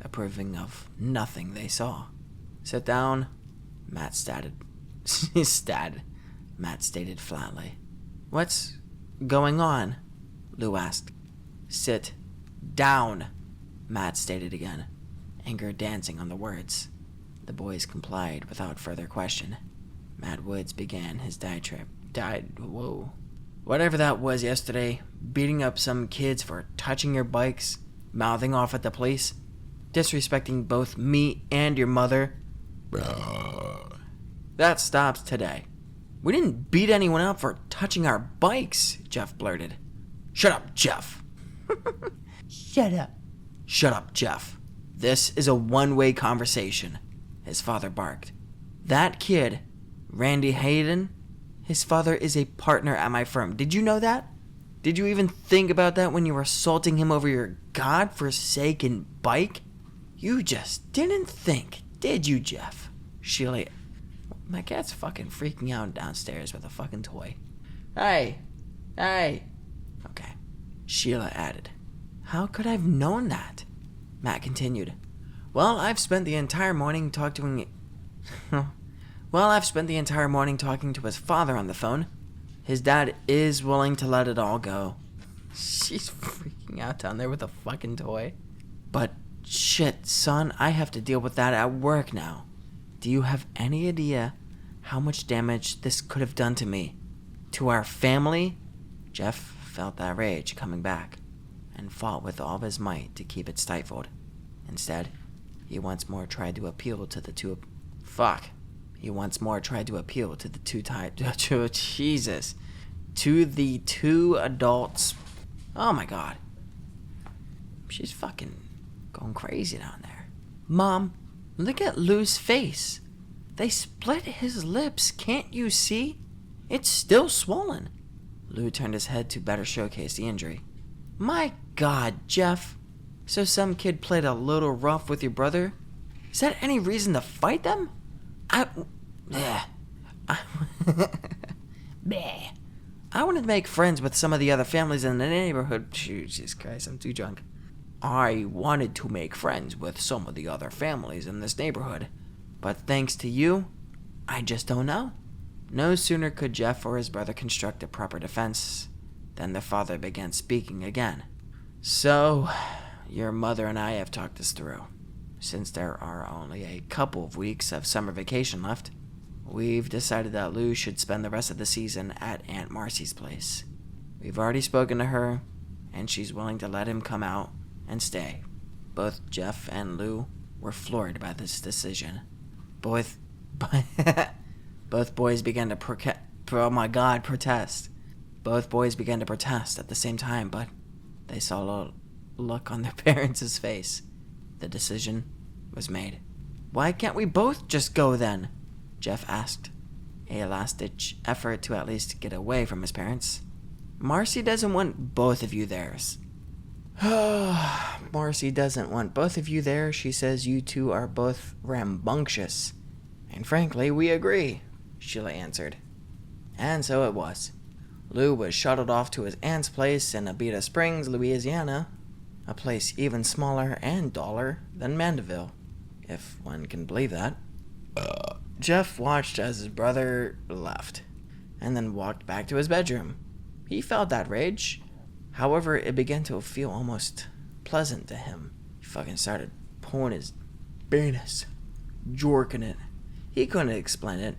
approving of nothing they saw. Sit down, Matt stated. Matt stated flatly. What's going on? Lou asked. Sit down, Matt stated again, anger dancing on the words. The boys complied without further question. Matt Woods began his diatribe. Whatever that was yesterday, beating up some kids for touching your bikes, mouthing off at the police, disrespecting both me and your mother. That stops today. We didn't beat anyone up for touching our bikes, Jeff blurted. Shut up, Jeff. Shut up. Shut up, Jeff. This is a one-way conversation, his father barked. That kid, Randy Hayden, his father is a partner at my firm. Did you know that? Did you even think about that when you were assaulting him over your godforsaken bike? You just didn't think, did you, Jeff? Sheila... My cat's fucking freaking out downstairs with a fucking toy. Hey. Okay. Sheila added. How could I have known that? Matt continued. Well, I've spent the entire morning talking to his father on the phone. His dad is willing to let it all go. She's freaking out down there with a fucking toy. But shit, son, I have to deal with that at work now. Do you have any idea how much damage this could have done to me? To our family? Jeff felt that rage coming back and fought with all of his might to keep it stifled. Instead, he once more tried to appeal to the two... He once more tried to appeal to the to the two adults. Oh my god. She's fucking going crazy down there. Mom, look at Lou's face. They split his lips, can't you see? It's still swollen. Lou turned his head to better showcase the injury. My god, Jeff. So some kid played a little rough with your brother? Is that any reason to fight them? I wanted to make friends with some of the other families in the neighborhood. Jesus Christ, I'm too drunk. I wanted to make friends with some of the other families in this neighborhood. But thanks to you, I just don't know. No sooner could Jeff or his brother construct a proper defense than their father began speaking again. So, your mother and I have talked this through. Since there are only a couple of weeks of summer vacation left, we've decided that Lou should spend the rest of the season at Aunt Marcy's place. We've already spoken to her, and she's willing to let him come out and stay. Both Jeff and Lou were floored by this decision. Both boys began to protest. Both boys began to protest at the same time, but they saw a look on their parents' face. The decision was made. Why can't we both just go then? Jeff asked, a last-ditch effort to at least get away from his parents. Marcy doesn't want both of you there. Marcy doesn't want both of you there. She says you two are both rambunctious. And frankly, we agree, Sheila answered. And so it was. Lou was shuttled off to his aunt's place in Abita Springs, Louisiana, a place even smaller and duller than Mandeville, if one can believe that. Jeff watched as his brother left, and then walked back to his bedroom. He felt that rage. However, it began to feel almost pleasant to him. He fucking started pulling his penis, jorking it. He couldn't explain it.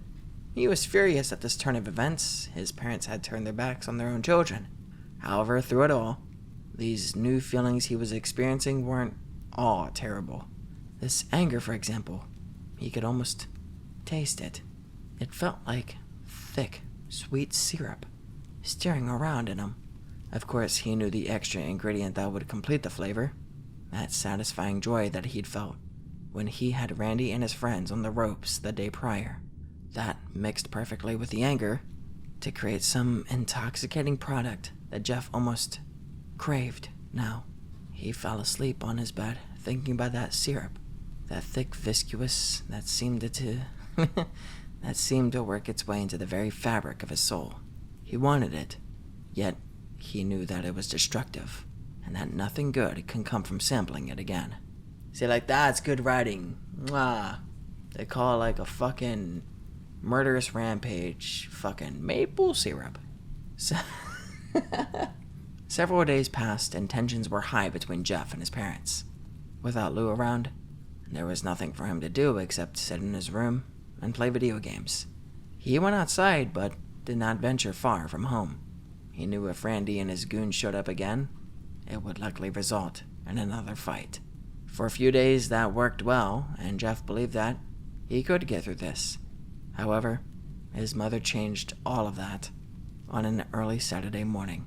He was furious at this turn of events. His parents had turned their backs on their own children. However, through it all, these new feelings he was experiencing weren't all terrible. This anger, for example, he could almost taste it. It felt like thick, sweet syrup stirring around in him. Of course, he knew the extra ingredient that would complete the flavor. That satisfying joy that he'd felt when he had Randy and his friends on the ropes the day prior. That mixed perfectly with the anger to create some intoxicating product that Jeff almost craved now. He fell asleep on his bed, thinking about that syrup, that thick viscous that seemed to work its way into the very fabric of his soul. He wanted it, yet he knew that it was destructive, and that nothing good can come from sampling it again. See, like, that's good writing. Mwah. They call it like a fucking murderous rampage, fucking maple syrup. Several days passed, and tensions were high between Jeff and his parents. Without Lou around, there was nothing for him to do except sit in his room and play video games. He went outside, but did not venture far from home. He knew if Randy and his goons showed up again, it would likely result in another fight. For a few days that worked well, and Jeff believed that he could get through this. However, his mother changed all of that on an early Saturday morning.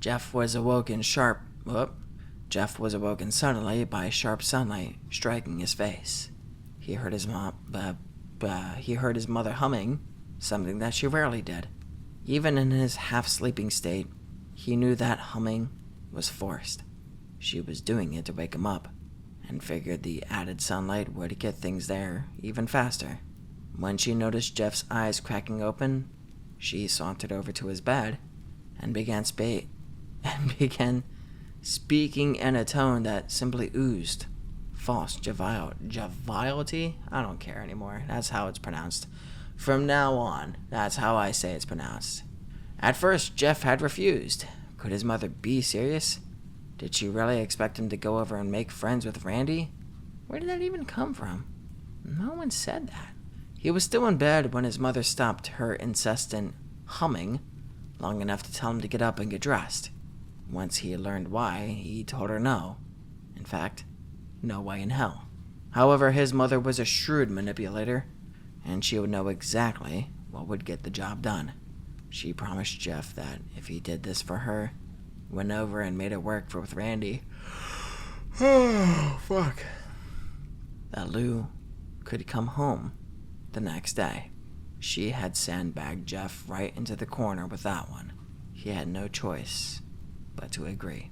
Jeff was awoken suddenly by sharp sunlight striking his face. He heard his mother humming, something that she rarely did. Even in his half-sleeping state, he knew that humming was forced. She was doing it to wake him up, and figured the added sunlight would get things there even faster. When she noticed Jeff's eyes cracking open, she sauntered over to his bed and began speaking in a tone that simply oozed false joviality. I don't care anymore. That's how it's pronounced. From now on, that's how I say it's pronounced. At first, Jeff had refused. Could his mother be serious? Did she really expect him to go over and make friends with Randy? Where did that even come from? No one said that. He was still in bed when his mother stopped her incessant humming long enough to tell him to get up and get dressed. Once he learned why, he told her no. In fact, no way in hell. However, his mother was a shrewd manipulator, and she would know exactly what would get the job done. She promised Jeff that if he did this for her, went over and made it work with Randy, oh, fuck, that Lou could come home the next day. She had sandbagged Jeff right into the corner with that one. He had no choice but to agree.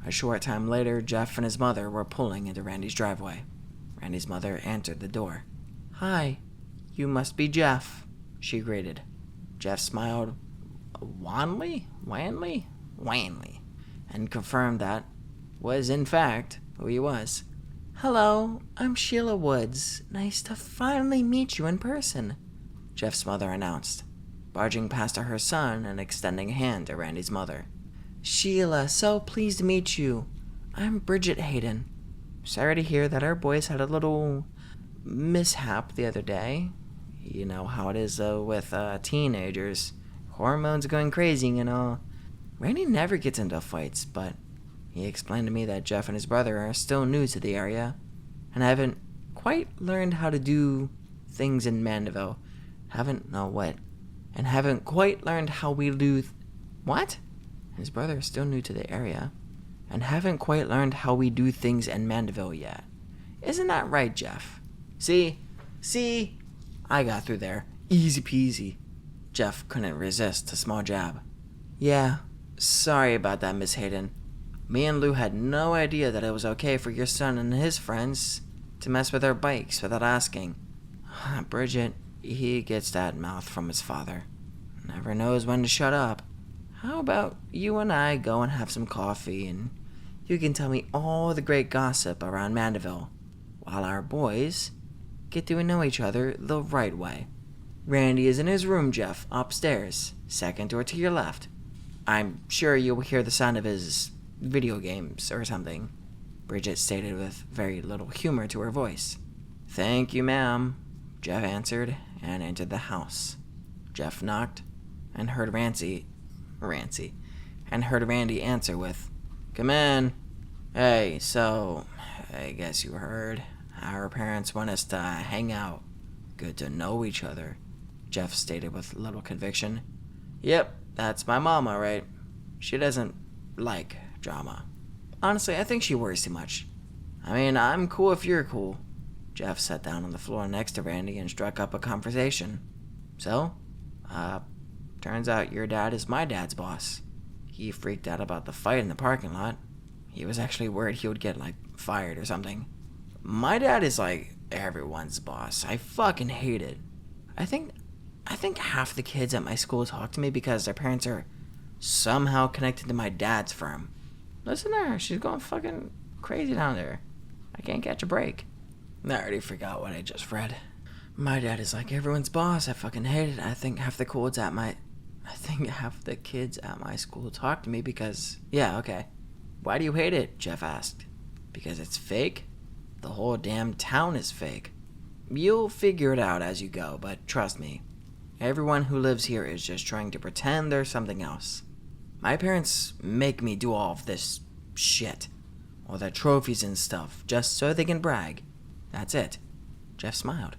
A short time later, Jeff and his mother were pulling into Randy's driveway. Randy's mother answered the door. "Hi, you must be Jeff," she greeted. Jeff smiled wanly, and confirmed that was in fact who he was. "Hello, I'm Sheila Woods. Nice to finally meet you in person," Jeff's mother announced, barging past her son and extending a hand to Randy's mother. "Sheila, so pleased to meet you. I'm Bridget Hayden. Sorry to hear that our boys had a little mishap the other day. You know how it is with teenagers. Hormones going crazy and all. Randy never gets into fights, but he explained to me that Jeff and his brother are still new to the area and haven't quite learned how to do things in Mandeville. Haven't quite learned how we do... What? His brother is still new to the area and haven't quite learned how we do things in Mandeville yet. Isn't that right, Jeff? See? I got through there. Easy peasy. Jeff couldn't resist a small jab. "Yeah, sorry about that, Miss Hayden. Me and Lou had no idea that it was okay for your son and his friends to mess with our bikes without asking. Bridget, he gets that mouth from his father. Never knows when to shut up. How about you and I go and have some coffee and you can tell me all the great gossip around Mandeville, while our boys get to know each other the right way. Randy is in his room, Jeff, upstairs, second door to your left. I'm sure you'll hear the sound of his video games or something," Bridget stated with very little humor to her voice. "Thank you, ma'am," Jeff answered and entered the house. Jeff knocked and heard Randy answer with, "Come in. Hey, so, I guess you heard. Our parents want us to hang out. Good to know each other," Jeff stated with little conviction. "Yep, that's my mom, all right. She doesn't like drama. Honestly, I think she worries too much. I mean, I'm cool if you're cool." Jeff sat down on the floor next to Randy and struck up a conversation. "So, turns out your dad is my dad's boss. He freaked out about the fight in the parking lot. He was actually worried he would get, fired or something. My dad is, everyone's boss. I fucking hate it. I think half the kids at my school talk to me because their parents are somehow connected to my dad's firm. Listen to her. She's going fucking crazy down there. I can't catch a break." I already forgot what I just read. My dad is like everyone's boss. I fucking hate it. I think half the kids at my school talk to me because... Yeah, okay. "Why do you hate it?" Jeff asked. "Because it's fake? The whole damn town is fake. You'll figure it out as you go, but trust me. Everyone who lives here is just trying to pretend they're something else. My parents make me do all of this shit. All the trophies and stuff, just so they can brag. That's it." Jeff smiled.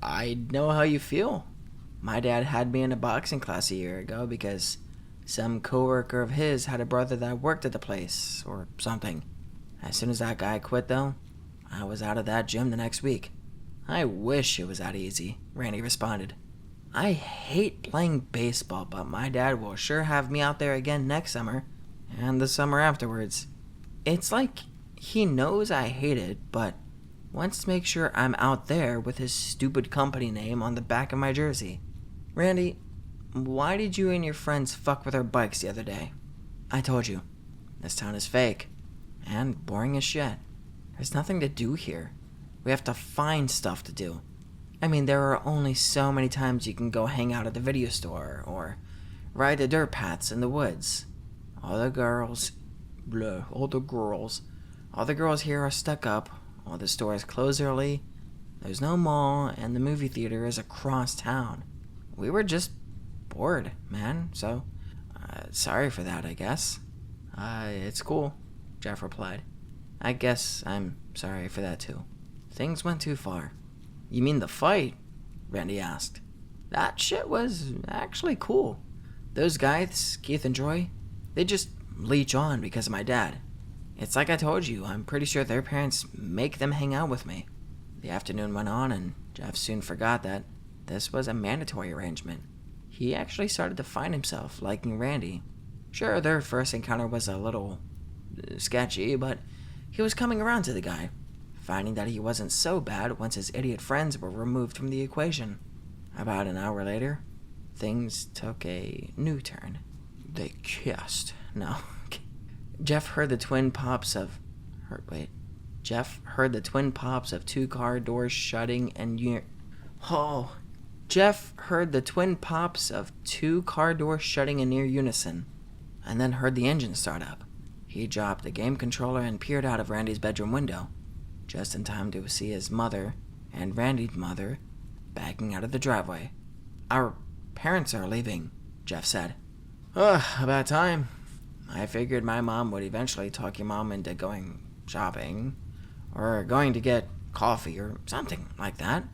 "I know how you feel. My dad had me in a boxing class a year ago because some coworker of his had a brother that worked at the place, or something. As soon as that guy quit, though, I was out of that gym the next week. I wish it was that easy," Randy responded. "I hate playing baseball, but my dad will sure have me out there again next summer, and the summer afterwards. It's like he knows I hate it, but wants to make sure I'm out there with his stupid company name on the back of my jersey. Randy, why did you and your friends fuck with our bikes the other day? I told you, this town is fake, and boring as shit. There's nothing to do here. We have to find stuff to do. I mean, there are only so many times you can go hang out at the video store, or ride the dirt paths in the woods. All the girls here are stuck up, all the stores close early, there's no mall, and the movie theater is across town. We were just bored, man, so Sorry for that, I guess. It's cool, Jeff replied. I guess I'm sorry for that too. Things went too far. You mean the fight? Randy asked. That shit was actually cool. Those guys, Keith and Troy, they just leech on because of my dad. It's like I told you, I'm pretty sure their parents make them hang out with me. The afternoon went on, and Jeff soon forgot that this was a mandatory arrangement. He actually started to find himself liking Randy. Sure, their first encounter was a little sketchy, but he was coming around to the guy, finding that he wasn't so bad once his idiot friends were removed from the equation. About an hour later, things took a new turn. They kissed. No. Jeff heard the twin pops of 2 car doors shutting and Jeff heard the twin pops of 2 car doors shutting in near unison, and then heard the engine start up. He dropped the game controller and peered out of Randy's bedroom window, just in time to see his mother and Randy's mother backing out of the driveway. Our parents are leaving, Jeff said. About time. I figured my mom would eventually talk your mom into going shopping, or going to get coffee or something like that.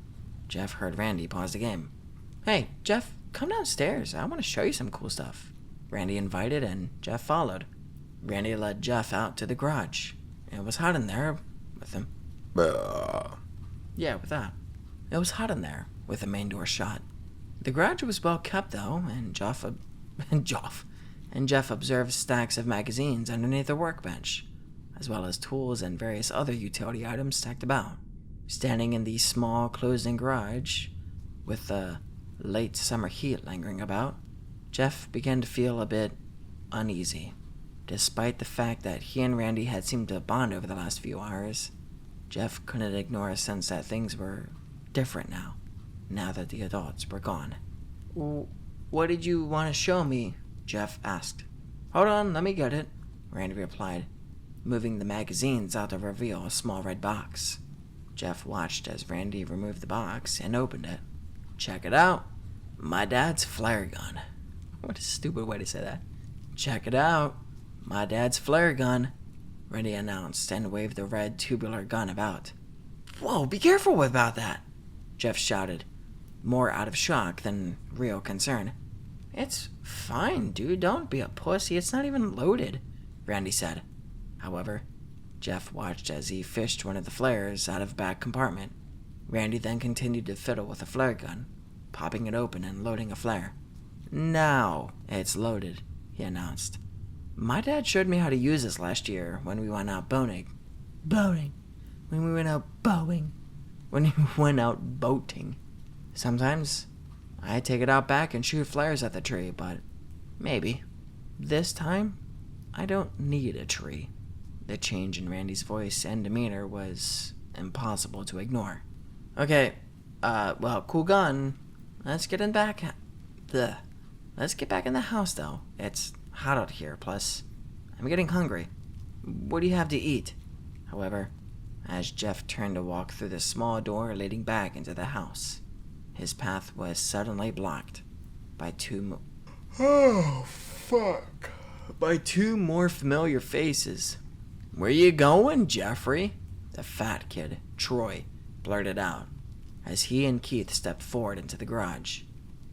Jeff heard Randy pause the game. Hey, Jeff, come downstairs. I want to show you some cool stuff. Randy invited, and Jeff followed. Randy led Jeff out to the garage. It was hot in there with him. Yeah, with that. It was hot in there with the main door shut. The garage was well kept, though, and Jeff observed stacks of magazines underneath the workbench, as well as tools and various other utility items stacked about. Standing in the small, closed-in garage, with the late summer heat lingering about, Jeff began to feel a bit uneasy. Despite the fact that he and Randy had seemed to bond over the last few hours, Jeff couldn't ignore a sense that things were different now that the adults were gone. What did you want to show me? Jeff asked. Hold on, let me get it, Randy replied, moving the magazines out to reveal a small red box. Jeff watched as Randy removed the box and opened it. Check it out. My dad's flare gun. What a stupid way to say that. Check it out. My dad's flare gun, Randy announced and waved the red tubular gun about. Whoa, be careful about that, Jeff shouted, more out of shock than real concern. It's fine, dude. Don't be a pussy. It's not even loaded, Randy said. However, Jeff watched as he fished one of the flares out of the back compartment. Randy then continued to fiddle with the flare gun, popping it open and loading a flare. Now it's loaded, he announced. My dad showed me how to use this last year when we went out boating. When we went out boating. Sometimes I take it out back and shoot flares at the tree, but maybe this time I don't need a tree. The change in Randy's voice and demeanor was impossible to ignore. Okay, cool gun. Let's get back in the house, though. It's hot out here, plus I'm getting hungry. What do you have to eat? However, as Jeff turned to walk through the small door leading back into the house, his path was suddenly blocked by two more familiar faces. Where you going, Jeffrey? The fat kid, Troy, blurted out as he and Keith stepped forward into the garage.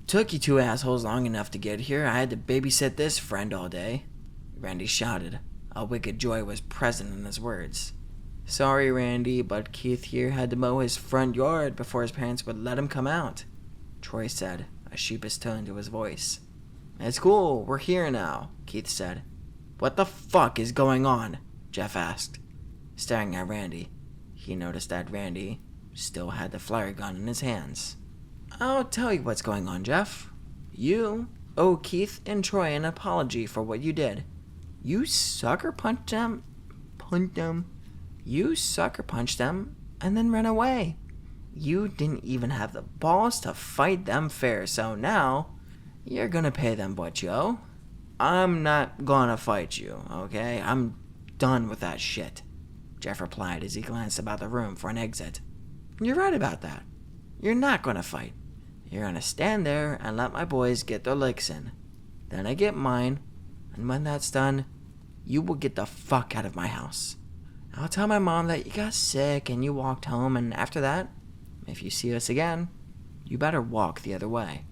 Took you two assholes long enough to get here. I had to babysit this friend all day, Randy shouted. A wicked joy was present in his words. Sorry, Randy, but Keith here had to mow his front yard before his parents would let him come out, Troy said, a sheepish tone to his voice. It's cool, we're here now, Keith said. What the fuck is going on? Jeff asked. Staring at Randy, he noticed that Randy still had the flare gun in his hands. I'll tell you what's going on, Jeff. You owe Keith and Troy an apology for what you did. You sucker punched them, and then ran away. You didn't even have the balls to fight them fair, so now you're gonna pay them what you owe. I'm not gonna fight you, okay? I'm done with that shit, Jeff replied as he glanced about the room for an exit. You're right about that. You're not gonna fight. You're gonna stand there and let my boys get their licks in. Then I get mine, And when that's done, you will get the fuck out of my house. I'll tell my mom that you got sick and you walked home, and after that, if you see us again, you better walk the other way.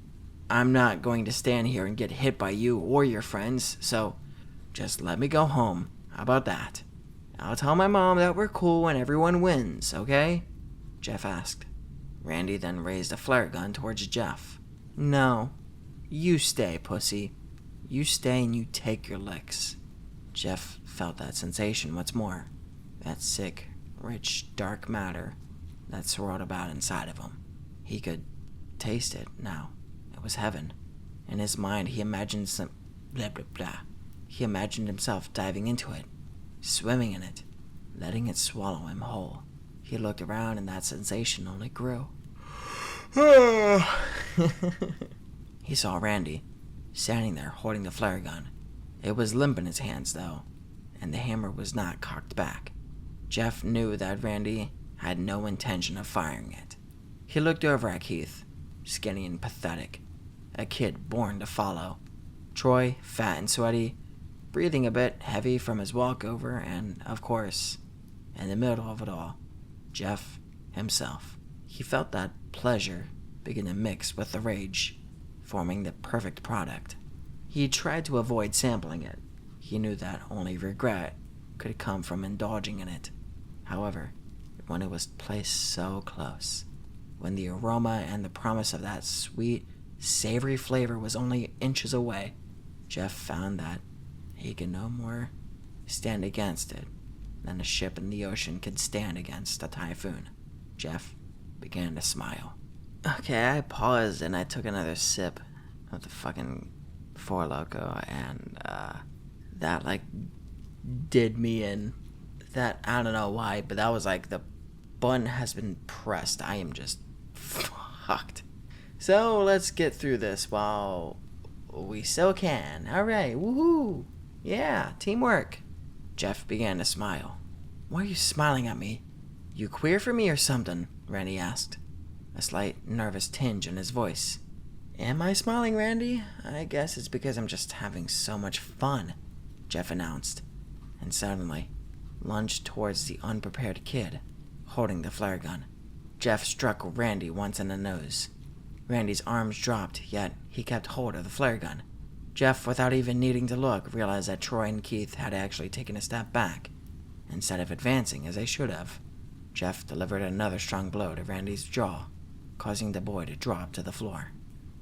I'm not going to stand here and get hit by you or your friends, so just let me go home. How about that? I'll tell my mom that we're cool and everyone wins, okay? Jeff asked. Randy then raised a flare gun towards Jeff. No. You stay, pussy. You stay and you take your licks. Jeff felt that sensation once more. That sick, rich, dark matter that swirled about inside of him. He could taste it now. It was heaven. In his mind, he imagined some blah blah blah. He imagined himself diving into it, swimming in it, letting it swallow him whole. He looked around and that sensation only grew. He saw Randy, standing there holding the flare gun. It was limp in his hands, though, and the hammer was not cocked back. Jeff knew that Randy had no intention of firing it. He looked over at Keith, skinny and pathetic, a kid born to follow. Troy, fat and sweaty, breathing a bit heavy from his walkover, and, of course, in the middle of it all, Jeff himself. He felt that pleasure begin to mix with the rage, forming the perfect product. He tried to avoid sampling it. He knew that only regret could come from indulging in it. However, when it was placed so close, when the aroma and the promise of that sweet, savory flavor was only inches away, Jeff found that he could no more stand against it than a ship in the ocean could stand against a typhoon. Jeff began to smile. Okay, I paused and I took another sip of the fucking Four Loko, and that like did me in. That, I don't know why, but that was like the button has been pressed. I am just fucked. So let's get through this while we still can. Alright, woohoo! Yeah, teamwork. Jeff began to smile. Why are you smiling at me? You queer for me or something? Randy asked, a slight nervous tinge in his voice. Am I smiling, Randy? I guess it's because I'm just having so much fun, Jeff announced, and suddenly lunged towards the unprepared kid, holding the flare gun. Jeff struck Randy once in the nose. Randy's arms dropped, yet he kept hold of the flare gun. Jeff, without even needing to look, realized that Troy and Keith had actually taken a step back, instead of advancing as they should have. Jeff delivered another strong blow to Randy's jaw, causing the boy to drop to the floor.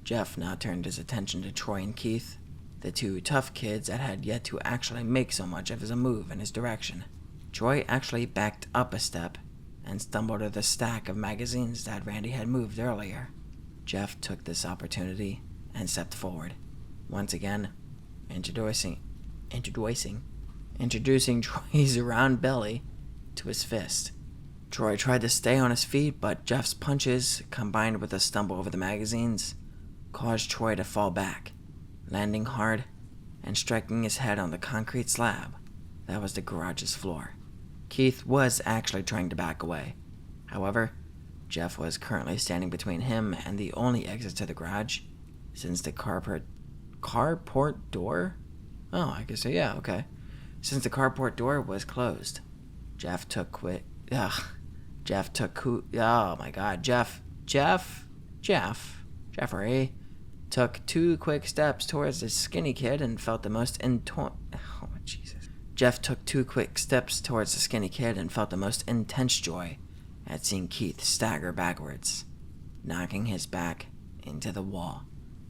Jeff now turned his attention to Troy and Keith, the two tough kids that had yet to actually make so much of as a move in his direction. Troy actually backed up a step and stumbled to the stack of magazines that Randy had moved earlier. Jeff took this opportunity and stepped forward, once again introducing Troy's round belly to his fist. Troy tried to stay on his feet, but Jeff's punches, combined with a stumble over the magazines, caused Troy to fall back, landing hard and striking his head on the concrete slab that was the garage's floor. Keith was actually trying to back away. However, Jeff was currently standing between him and the only exit to the garage, since the carport door? Oh, I guess so, yeah, okay. Since the carport door was closed. Jeffrey took two quick steps towards the skinny kid and felt the most Jeff took two quick steps towards the skinny kid and felt the most intense joy at seeing Keith stagger backwards, knocking his back into the wall.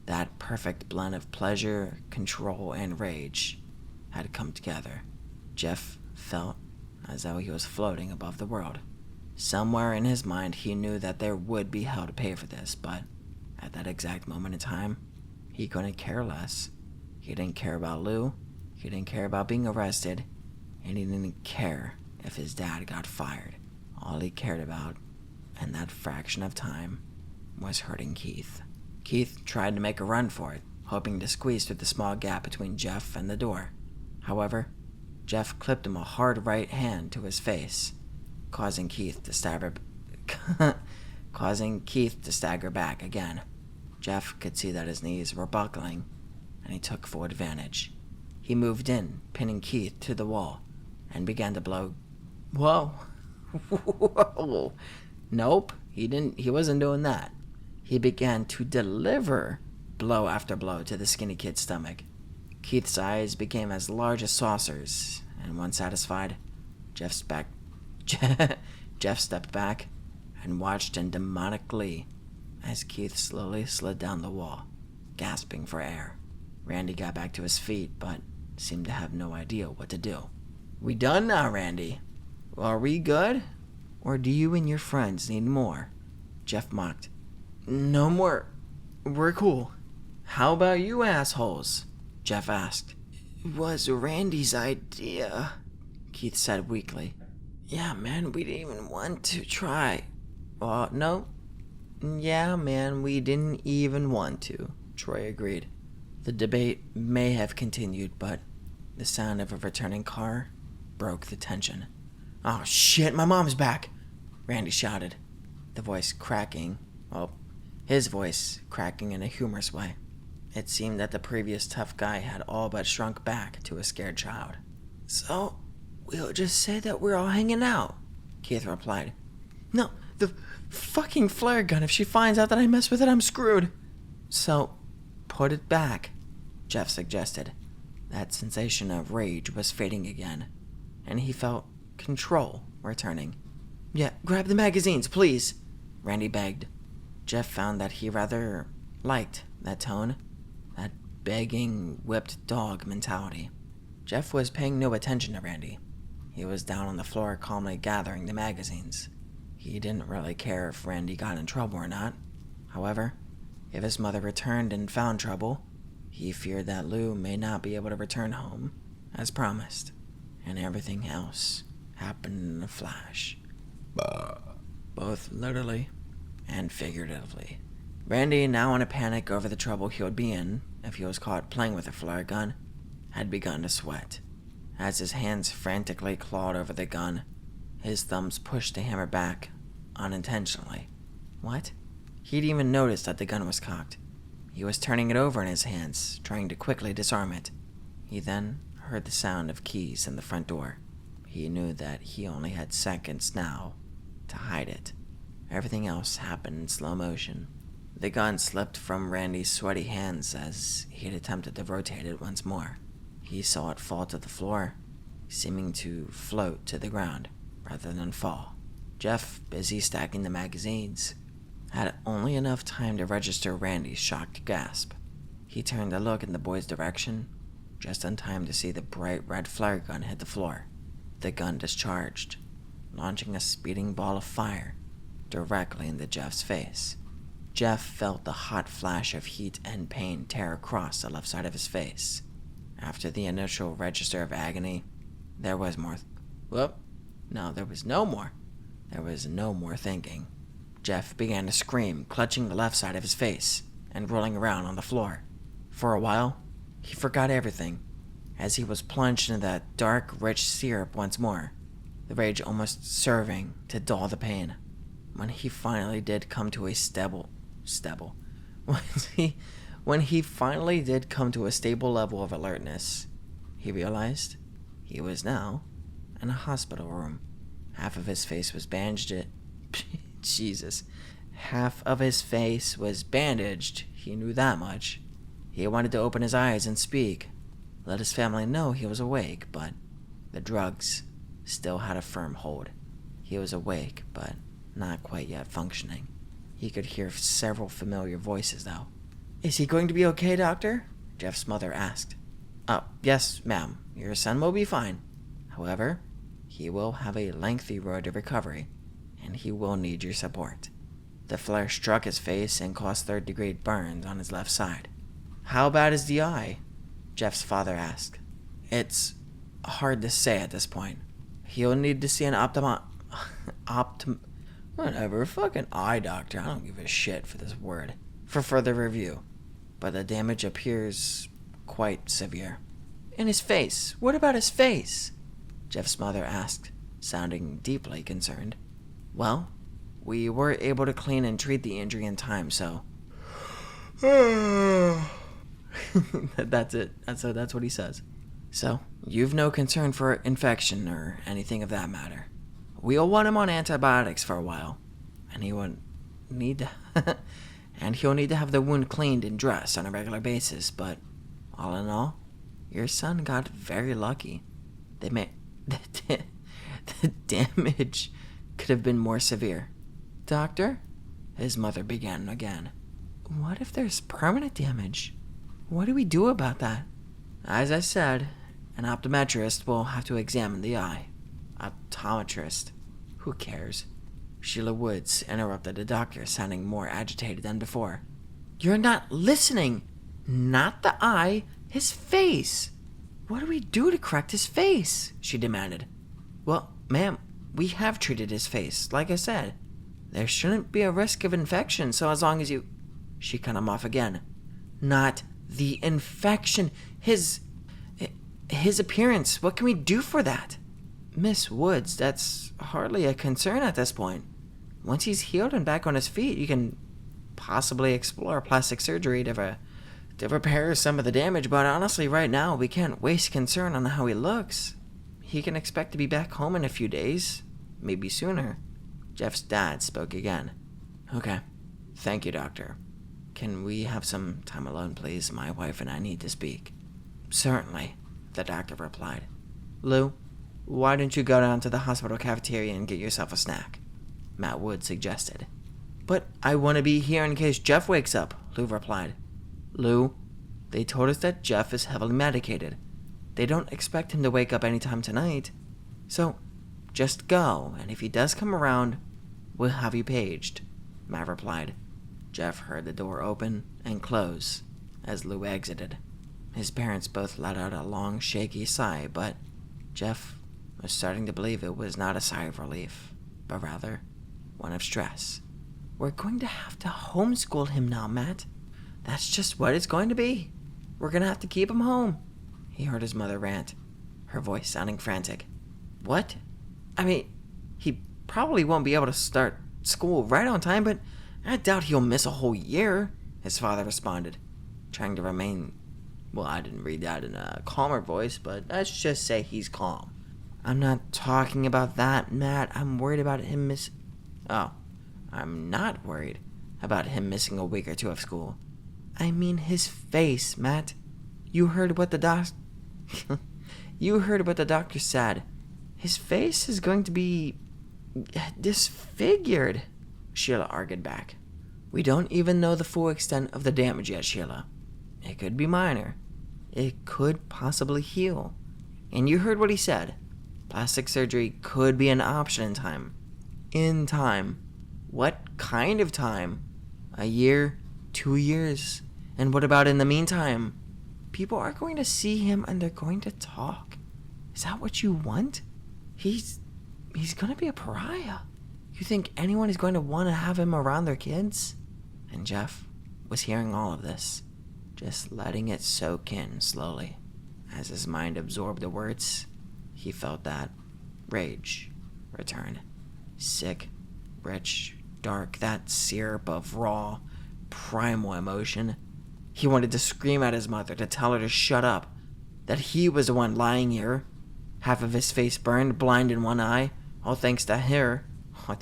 That perfect blend of pleasure, control, and rage had come together. Jeff felt as though he was floating above the world. Somewhere in his mind, he knew that there would be hell to pay for this, but at that exact moment in time, he couldn't care less. He didn't care about Lou, he didn't care about being arrested, and he didn't care if his dad got fired. All he cared about, in that fraction of time, was hurting Keith. Keith tried to make a run for it, hoping to squeeze through the small gap between Jeff and the door. However, Jeff clipped him a hard right hand to his face, causing Keith to stagger back again. Jeff could see that his knees were buckling, and he took full advantage. He moved in, pinning Keith to the wall, and began to blow. Whoa. Whoa. Nope, he wasn't doing that. He began to deliver blow after blow to the skinny kid's stomach. Keith's eyes became as large as saucers, and once satisfied, Jeff stepped back and watched in demonic glee as Keith slowly slid down the wall, gasping for air. Randy got back to his feet, but seemed to have no idea what to do. "We done now, Randy? Are we good? Or do you and your friends need more?" Jeff mocked. "No more. We're cool." "How about you assholes?" Jeff asked. "It was Randy's idea," Keith said weakly. "Yeah, man, we didn't even want to try." No. "Yeah, man, we didn't even want to," Troy agreed. The debate may have continued, but the sound of a returning car broke the tension. "Oh shit, my mom's back!" Randy shouted, the voice cracking. Well, his voice cracking in a humorous way. It seemed that the previous tough guy had all but shrunk back to a scared child. "So, we'll just say that we're all hanging out," Keith replied. "No, the fucking flare gun. If she finds out that I mess with it, I'm screwed." "So, put it back," Jeff suggested. That sensation of rage was fading again, and he felt control returning. "Yeah, grab the magazines, please," Randy begged. Jeff found that he rather liked that tone, that begging, whipped dog mentality. Jeff was paying no attention to Randy. He was down on the floor calmly gathering the magazines. He didn't really care if Randy got in trouble or not. However, if his mother returned and found trouble, he feared that Lou may not be able to return home, as promised, and everything else happened in a flash. Both literally and figuratively. Randy, now in a panic over the trouble he would be in if he was caught playing with a flare gun, had begun to sweat. As his hands frantically clawed over the gun, his thumbs pushed the hammer back, unintentionally. What? He'd even noticed that the gun was cocked. He was turning it over in his hands, trying to quickly disarm it. He then heard the sound of keys in the front door. He knew that he only had seconds now to hide it. Everything else happened in slow motion. The gun slipped from Randy's sweaty hands as he had attempted to rotate it once more. He saw it fall to the floor, seeming to float to the ground rather than fall. Jeff, busy stacking the magazines, had only enough time to register Randy's shocked gasp. He turned to look in the boy's direction, just in time to see the bright red flare gun hit the floor. The gun discharged, launching a speeding ball of fire directly into Jeff's face. Jeff felt the hot flash of heat and pain tear across the left side of his face. After the initial register of agony, there was more. There was no more. There was no more thinking. Jeff began to scream, clutching the left side of his face and rolling around on the floor. For a while, he forgot everything, as he was plunged into that dark, rich syrup once more, the rage almost serving to dull the pain. When he finally did come to a stable level of alertness, he realized he was now in a hospital room. Half of his face was bandaged. Half of his face was bandaged. He knew that much. He wanted to open his eyes and speak, let his family know he was awake, but the drugs still had a firm hold. He was awake, but not quite yet functioning. He could hear several familiar voices, though. "Is he going to be okay, doctor?" Jeff's mother asked. Yes, ma'am. Your son will be fine. However, he will have a lengthy road to recovery, and he will need your support." The flare struck his face and caused third-degree burns on his left side. "How bad is the eye?" Jeff's father asked. "It's hard to say at this point. He'll need to see an fucking eye doctor, I don't give a shit for this word, for further review. But the damage appears quite severe." "And his face? What about his face?" Jeff's mother asked, sounding deeply concerned. "Well, we were able to clean and treat the injury in time, so..." That's it. That's what he says. So, you've no concern for infection or anything of that matter. We'll want him on antibiotics for a while, and he won't need to and he'll need to have the wound cleaned and dressed on a regular basis, but all in all, your son got very lucky. The damage could have been more severe. Doctor? His mother began again. What if there's permanent damage? What do we do about that? As I said, an optometrist will have to examine the eye. Optometrist? Who cares? Sheila Woods interrupted the doctor, sounding more agitated than before. You're not listening! Not the eye, his face! What do we do to correct his face? She demanded. Well, ma'am, we have treated his face, like I said. There shouldn't be a risk of infection, so as long as you... She cut him off again. Not the infection, his appearance. What can we do for that? Miss Woods, that's hardly a concern at this point. Once he's healed and back on his feet, you can possibly explore plastic surgery to repair some of the damage, but honestly, right now, we can't waste concern on how he looks. He can expect to be back home in a few days, maybe sooner. Jeff's dad spoke again. Okay, thank you, doctor. Can we have some time alone, please? My wife and I need to speak. Certainly, the doctor replied. Lou, why don't you go down to the hospital cafeteria and get yourself a snack? Matt Wood suggested. But I want to be here in case Jeff wakes up, Lou replied. Lou, they told us that Jeff is heavily medicated. They don't expect him to wake up anytime tonight. So, just go, and if he does come around, we'll have you paged, Matt replied. Jeff heard the door open and close as Lou exited. His parents both let out a long, shaky sigh, but Jeff was starting to believe it was not a sigh of relief, but rather one of stress. We're going to have to homeschool him now, Matt. That's just what it's going to be. We're going to have to keep him home. He heard his mother rant, her voice sounding frantic. What? I mean, he probably won't be able to start school right on time, but I doubt he'll miss a whole year, his father responded, trying to remain... Well, I didn't read that in a calmer voice, but let's just say he's calm. I'm not talking about that, Matt. I'm worried about him Oh, I'm not worried about him missing a week or two of school. I mean his face, Matt. You heard what the You heard what the doctor said. His face is going to be... disfigured, Sheila argued back. We don't even know the full extent of the damage yet, Sheila. It could be minor. It could possibly heal. And you heard what he said. Plastic surgery could be an option in time. In time. What kind of time? A year? 2 years? And what about in the meantime? People are going to see him and they're going to talk. Is that what you want? He's going to be a pariah. You think anyone is going to want to have him around their kids? And Jeff was hearing all of this, just letting it soak in slowly. As his mind absorbed the words, he felt that rage return. Sick, rich, dark, that syrup of raw, primal emotion. He wanted to scream at his mother, to tell her to shut up, that he was the one lying here, half of his face burned, blind in one eye, all thanks to her, all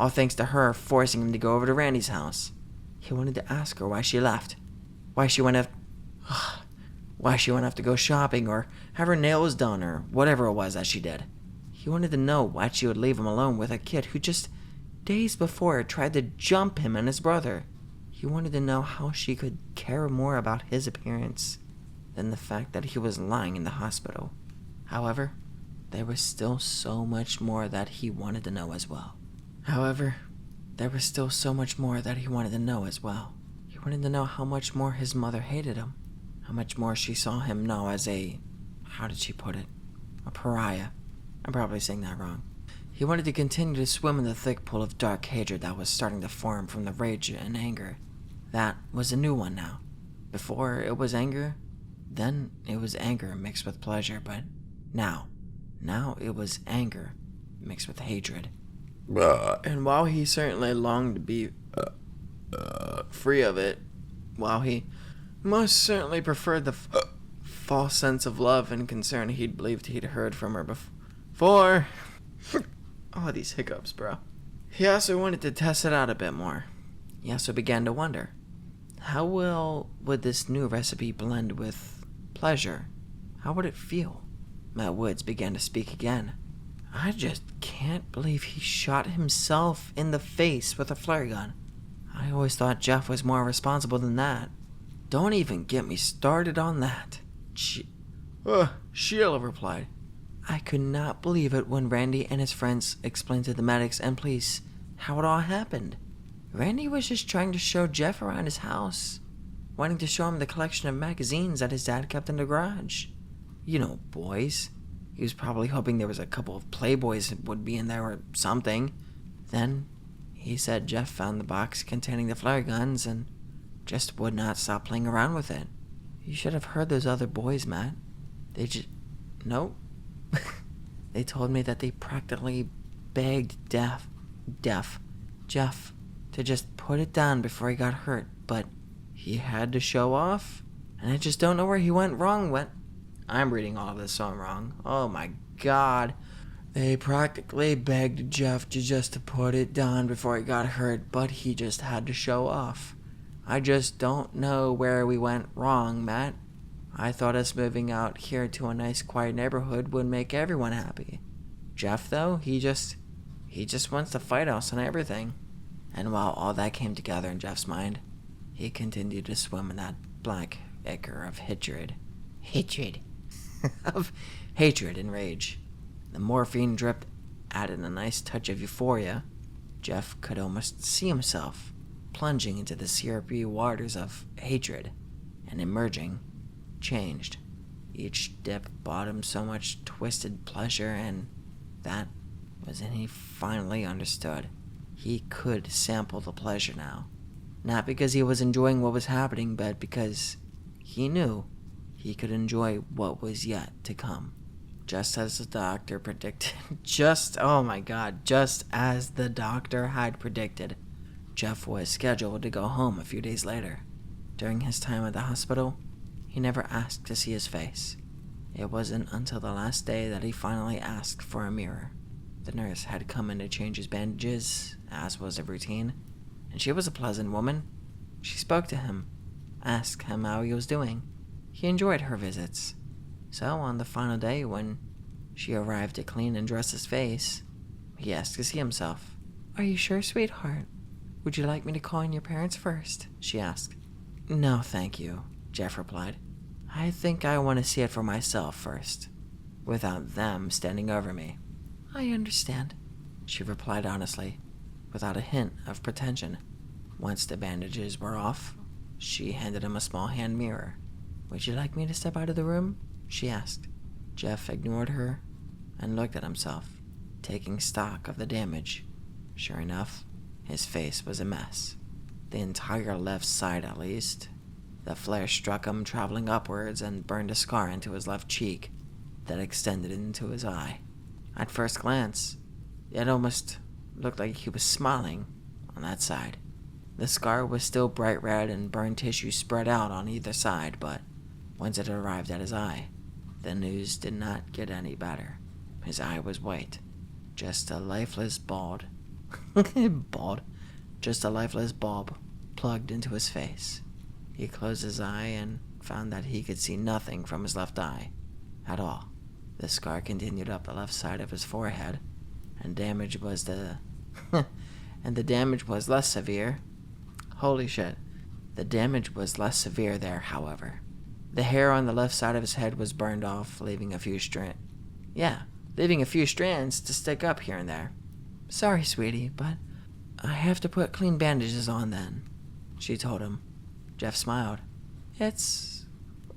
thanks to her forcing him to go over to Randy's house. He wanted to ask her why she left, why she went have to go shopping or have her nails done or whatever it was that she did. He wanted to know why she would leave him alone with a kid who just days before tried to jump him and his brother. He wanted to know how she could care more about his appearance than the fact that he was lying in the hospital. However, there was still so much more that he wanted to know as well. He wanted to know how much more his mother hated him, how much more she saw him now as a, how did she put it, a pariah. I'm probably saying that wrong. He wanted to continue to swim in the thick pool of dark hatred that was starting to form from the rage and anger. That was a new one now. Before it was anger, then it was anger mixed with pleasure, but now it was anger mixed with hatred. And while he certainly longed to be free of it, while he most certainly preferred the false sense of love and concern he'd believed he'd heard from her before. Oh, these hiccups, bro. He also wanted to test it out a bit more. He also began to wonder, how well would this new recipe blend with pleasure? How would it feel? Matt Woods began to speak again. I just can't believe he shot himself in the face with a flare gun. I always thought Jeff was more responsible than that. Don't even get me started on that. Sheila replied. I could not believe it when Randy and his friends explained to the medics and police how it all happened. Randy was just trying to show Jeff around his house, wanting to show him the collection of magazines that his dad kept in the garage. You know, boys. He was probably hoping there was a couple of Playboys would be in there or something. Then he said Jeff found the box containing the flare guns and just would not stop playing around with it. You should have heard those other boys, Matt. Nope. They told me that they practically begged Jeff to just put it down before he got hurt, but he had to show off, and I just don't know where he went wrong. I'm reading all of this, so I'm wrong. Oh my god. They practically begged Jeff to put it down before he got hurt, but he just had to show off. I just don't know where we went wrong, Matt. I thought us moving out here to a nice quiet neighborhood would make everyone happy. Jeff, though, he just wants to fight us and everything. And while all that came together in Jeff's mind, he continued to swim in that black ichor of hatred. Of hatred and rage. The morphine drip added a nice touch of euphoria. Jeff could almost see himself plunging into the syrupy waters of hatred and emerging, changed. Each dip brought him so much twisted pleasure, and that was when he finally understood. He could sample the pleasure now. Not because he was enjoying what was happening, but because he knew he could enjoy what was yet to come. Just as the doctor predicted. Just as the doctor had predicted. Jeff was scheduled to go home a few days later. During his time at the hospital, he never asked to see his face. It wasn't until the last day that he finally asked for a mirror. The nurse had come in to change his bandages, as was the routine, and she was a pleasant woman. She spoke to him, asked him how he was doing. He enjoyed her visits. So on the final day, when she arrived to clean and dress his face, he asked to see himself. Are you sure, sweetheart? Would you like me to call in your parents first? She asked. No, thank you, Jeff replied. I think I want to see it for myself first, without them standing over me. I understand, she replied honestly, without a hint of pretension. Once the bandages were off, she handed him a small hand mirror. Would you like me to step out of the room? She asked. Jeff ignored her and looked at himself, taking stock of the damage. Sure enough, his face was a mess. The entire left side, at least. The flare struck him traveling upwards and burned a scar into his left cheek that extended into his eye. At first glance, it almost looked like he was smiling on that side. The scar was still bright red and burned tissue spread out on either side, but once it arrived at his eye, the news did not get any better. His eye was white, just a lifeless bulb. Just a lifeless bulb plugged into his face. He closed his eye and found that he could see nothing from his left eye at all. The scar continued up the left side of his forehead, and the damage was less severe. Holy shit. The damage was less severe there, however. The hair on the left side of his head was burned off, leaving a few strands to stick up here and there. Sorry, sweetie, but I have to put clean bandages on then, she told him. Jeff smiled. It's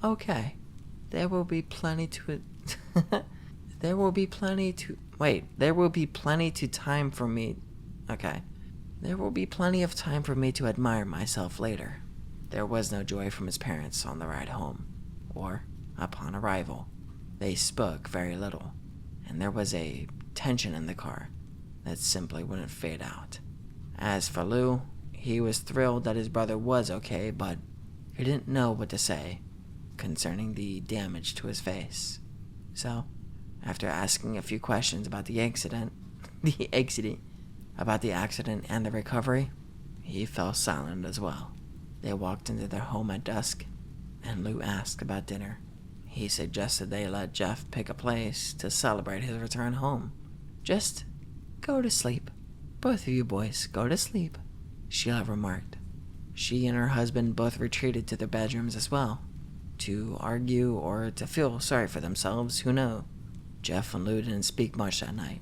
okay. There will be plenty of time for me to admire myself later. There was no joy from his parents on the ride home, or upon arrival. They spoke very little, and there was a tension in the car that simply wouldn't fade out. As for Lou, he was thrilled that his brother was okay, but he didn't know what to say. concerning the damage to his face. So, after asking a few questions about the accident and the recovery, he fell silent as well. They walked into their home at dusk, and Lou asked about dinner. He suggested they let Jeff pick a place to celebrate his return home. "Just go to sleep. Both of you boys, go to sleep," Sheila remarked. She and her husband both retreated to their bedrooms as well, to argue or to feel sorry for themselves, who knows. Jeff and Lou didn't speak much that night.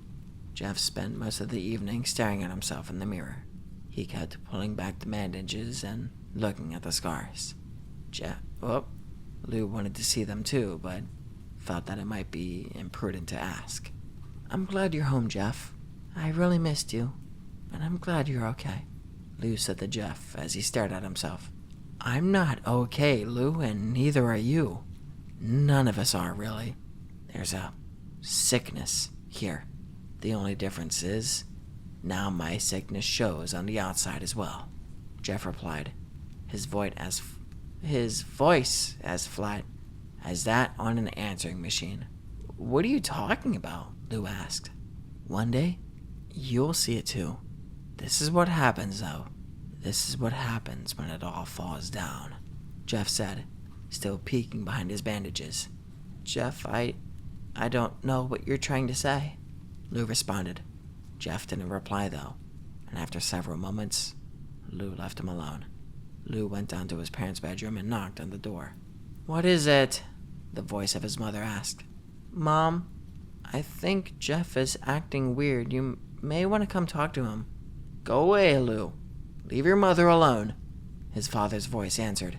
Jeff spent most of the evening staring at himself in the mirror. He kept pulling back the bandages and looking at the scars. Lou wanted to see them too, but felt that it might be imprudent to ask. "I'm glad you're home, Jeff. I really missed you, and I'm glad you're okay," Lou said to Jeff as he stared at himself. "I'm not okay, Lou, and neither are you. None of us are, really. There's a sickness here. The only difference is, now my sickness shows on the outside as well," Jeff replied, his voice as flat as that on an answering machine. "What are you talking about?" Lou asked. "One day, you'll see it too. This is what happens, though. This is what happens when it all falls down," Jeff said, still peeking behind his bandages. "Jeff, I don't know what you're trying to say," Lou responded. Jeff didn't reply, though, and after several moments, Lou left him alone. Lou went down to his parents' bedroom and knocked on the door. "What is it?" the voice of his mother asked. "Mom, I think Jeff is acting weird. You may want to come talk to him." "Go away, Lou. Leave your mother alone," his father's voice answered.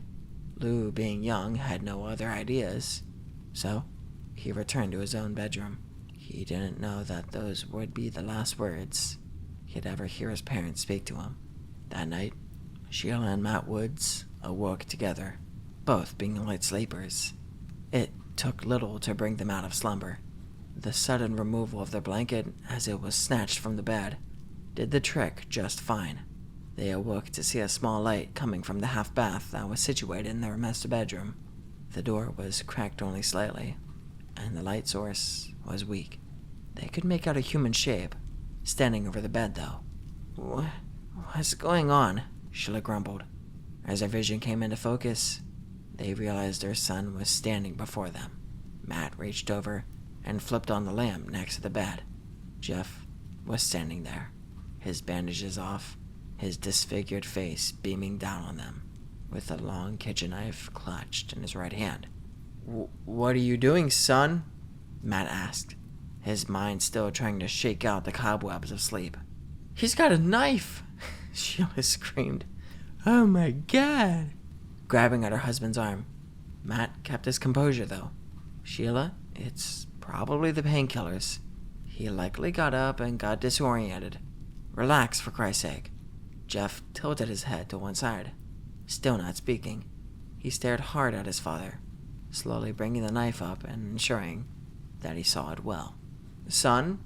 Lou, being young, had no other ideas, so he returned to his own bedroom. He didn't know that those would be the last words he'd ever hear his parents speak to him. That night, Sheila and Matt Woods awoke together, both being light sleepers. It took little to bring them out of slumber. The sudden removal of their blanket, as it was snatched from the bed, did the trick just fine. They awoke to see a small light coming from the half bath that was situated in their master bedroom. The door was cracked only slightly, and the light source was weak. They could make out a human shape, standing over the bed, though. "What's going on?" Sheila grumbled. As their vision came into focus, they realized their son was standing before them. Matt reached over and flipped on the lamp next to the bed. Jeff was standing there, his bandages off, his disfigured face beaming down on them, with a long kitchen knife clutched in his right hand. "What are you doing, son?" Matt asked, his mind still trying to shake out the cobwebs of sleep. "He's got a knife!" Sheila screamed. "Oh my God!" grabbing at her husband's arm. Matt kept his composure, though. "Sheila, it's probably the painkillers. He likely got up and got disoriented. Relax, for Christ's sake." Jeff tilted his head to one side, still not speaking. He stared hard at his father, slowly bringing the knife up and ensuring that he saw it well. "Son,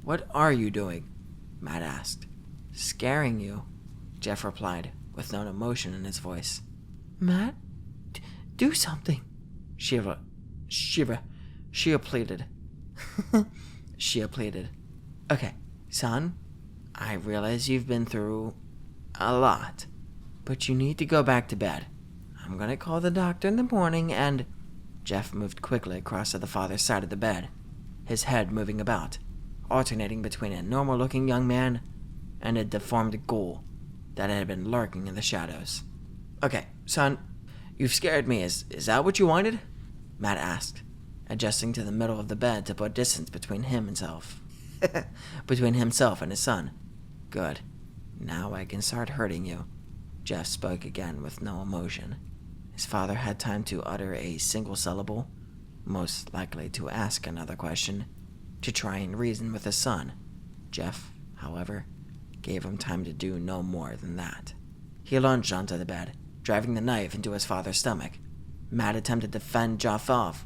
what are you doing?" Matt asked. "Scaring you," Jeff replied, with no emotion in his voice. "Matt, do something," Sheila pleaded. Sheila pleaded. "Okay, son, I realize you've been through a lot, but you need to go back to bed. I'm gonna call the doctor in the morning and..." Jeff moved quickly across to the father's side of the bed, his head moving about, alternating between a normal-looking young man and a deformed ghoul that had been lurking in the shadows. "Okay, son, you've scared me. Is that what you wanted?" Matt asked, adjusting to the middle of the bed to put distance between himself and his son. "Good. Now I can start hurting you." Jeff spoke again with no emotion. His father had time to utter a single syllable, most likely to ask another question, to try and reason with his son. Jeff, however, gave him time to do no more than that. He lunged onto the bed, driving the knife into his father's stomach. Matt attempted to fend Jeff off,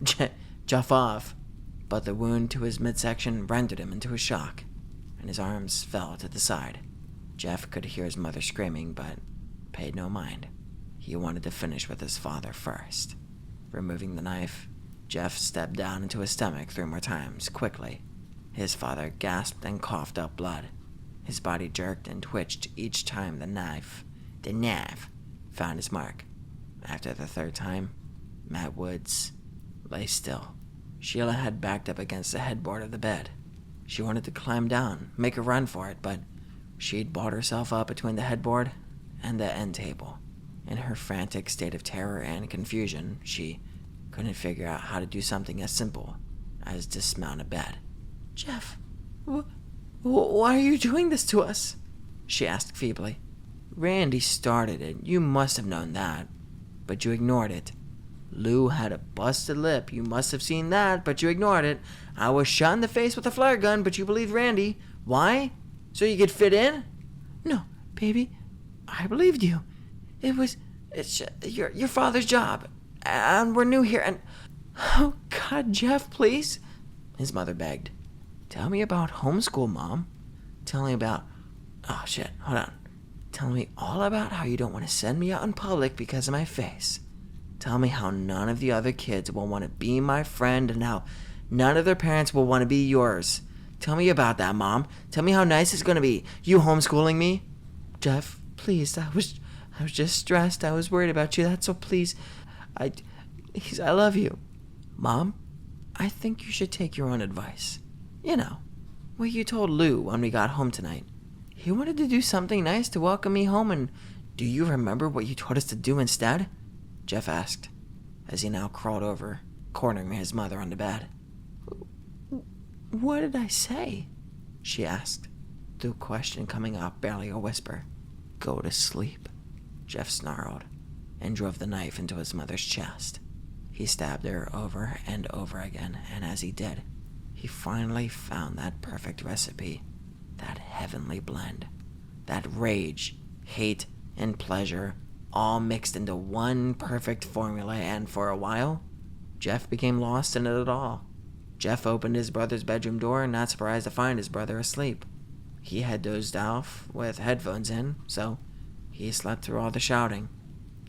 but the wound to his midsection rendered him into a shock, and his arms fell to the side. Jeff could hear his mother screaming, but paid no mind. He wanted to finish with his father first. Removing the knife, Jeff stepped down into his stomach 3 more times, quickly. His father gasped and coughed up blood. His body jerked and twitched each time the knife, found his mark. After the 3rd time, Matt Woods lay still. Sheila had backed up against the headboard of the bed. She wanted to climb down, make a run for it, but she'd balled herself up between the headboard and the end table. In her frantic state of terror and confusion, she couldn't figure out how to do something as simple as dismount a bed. "Jeff, why are you doing this to us?" she asked feebly. "Randy started it. You must have known that, but you ignored it. Lou had a busted lip. You must have seen that, but you ignored it. I was shot in the face with a flare gun, but you believed Randy. Why? So you could fit in?" "No, baby, I believed you. It's your father's job, and we're new here, and..." "Oh, God, Jeff, please," his mother begged. "Tell me about homeschool, Mom. Tell me about... Oh, shit, hold on. Tell me all about how you don't want to send me out in public because of my face. Tell me how none of the other kids will want to be my friend and how none of their parents will want to be yours. Tell me about that, Mom. Tell me how nice it's going to be, you homeschooling me." "Jeff, please, I was just stressed. I was worried about you. That's so please. I love you." "Mom, I think you should take your own advice. You know, what you told Lou when we got home tonight. He wanted to do something nice to welcome me home, and do you remember what you told us to do instead?" Jeff asked, as he now crawled over, cornering his mother on the bed. "What did I say?" she asked, the question coming out barely a whisper. "Go to sleep," Jeff snarled, and drove the knife into his mother's chest. He stabbed her over and over again, and as he did, he finally found that perfect recipe, that heavenly blend, that rage, hate, and pleasure, all mixed into one perfect formula, and for a while, Jeff became lost in it all. Jeff opened his brother's bedroom door, not surprised to find his brother asleep. He had dozed off with headphones in, so he slept through all the shouting.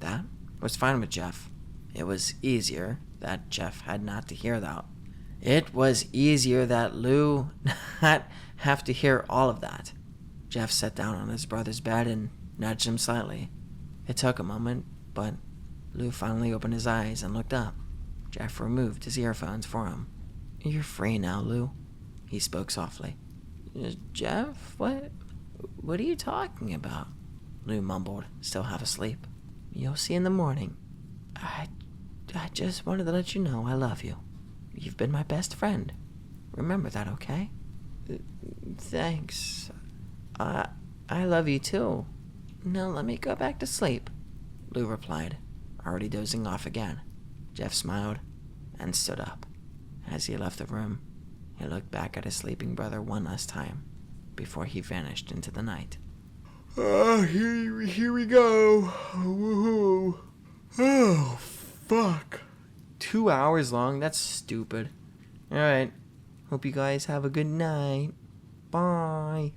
That was fine with Jeff. It was easier that Jeff had not to hear that. It was easier that Lou not have to hear all of that. Jeff sat down on his brother's bed and nudged him slightly. It took a moment, but Lou finally opened his eyes and looked up. Jeff removed his earphones for him. "You're free now, Lou," he spoke softly. "Jeff, what are you talking about?" Lou mumbled, still half asleep. "You'll see in the morning. I just wanted to let you know I love you. You've been my best friend. Remember that, okay?" "Thanks. I love you too. Now let me go back to sleep," Lou replied, already dozing off again. Jeff smiled and stood up. As he left the room, he looked back at his sleeping brother one last time before he vanished into the night. Here we go. Woohoo. Oh, fuck. 2 hours long? That's stupid. Alright. Hope you guys have a good night. Bye.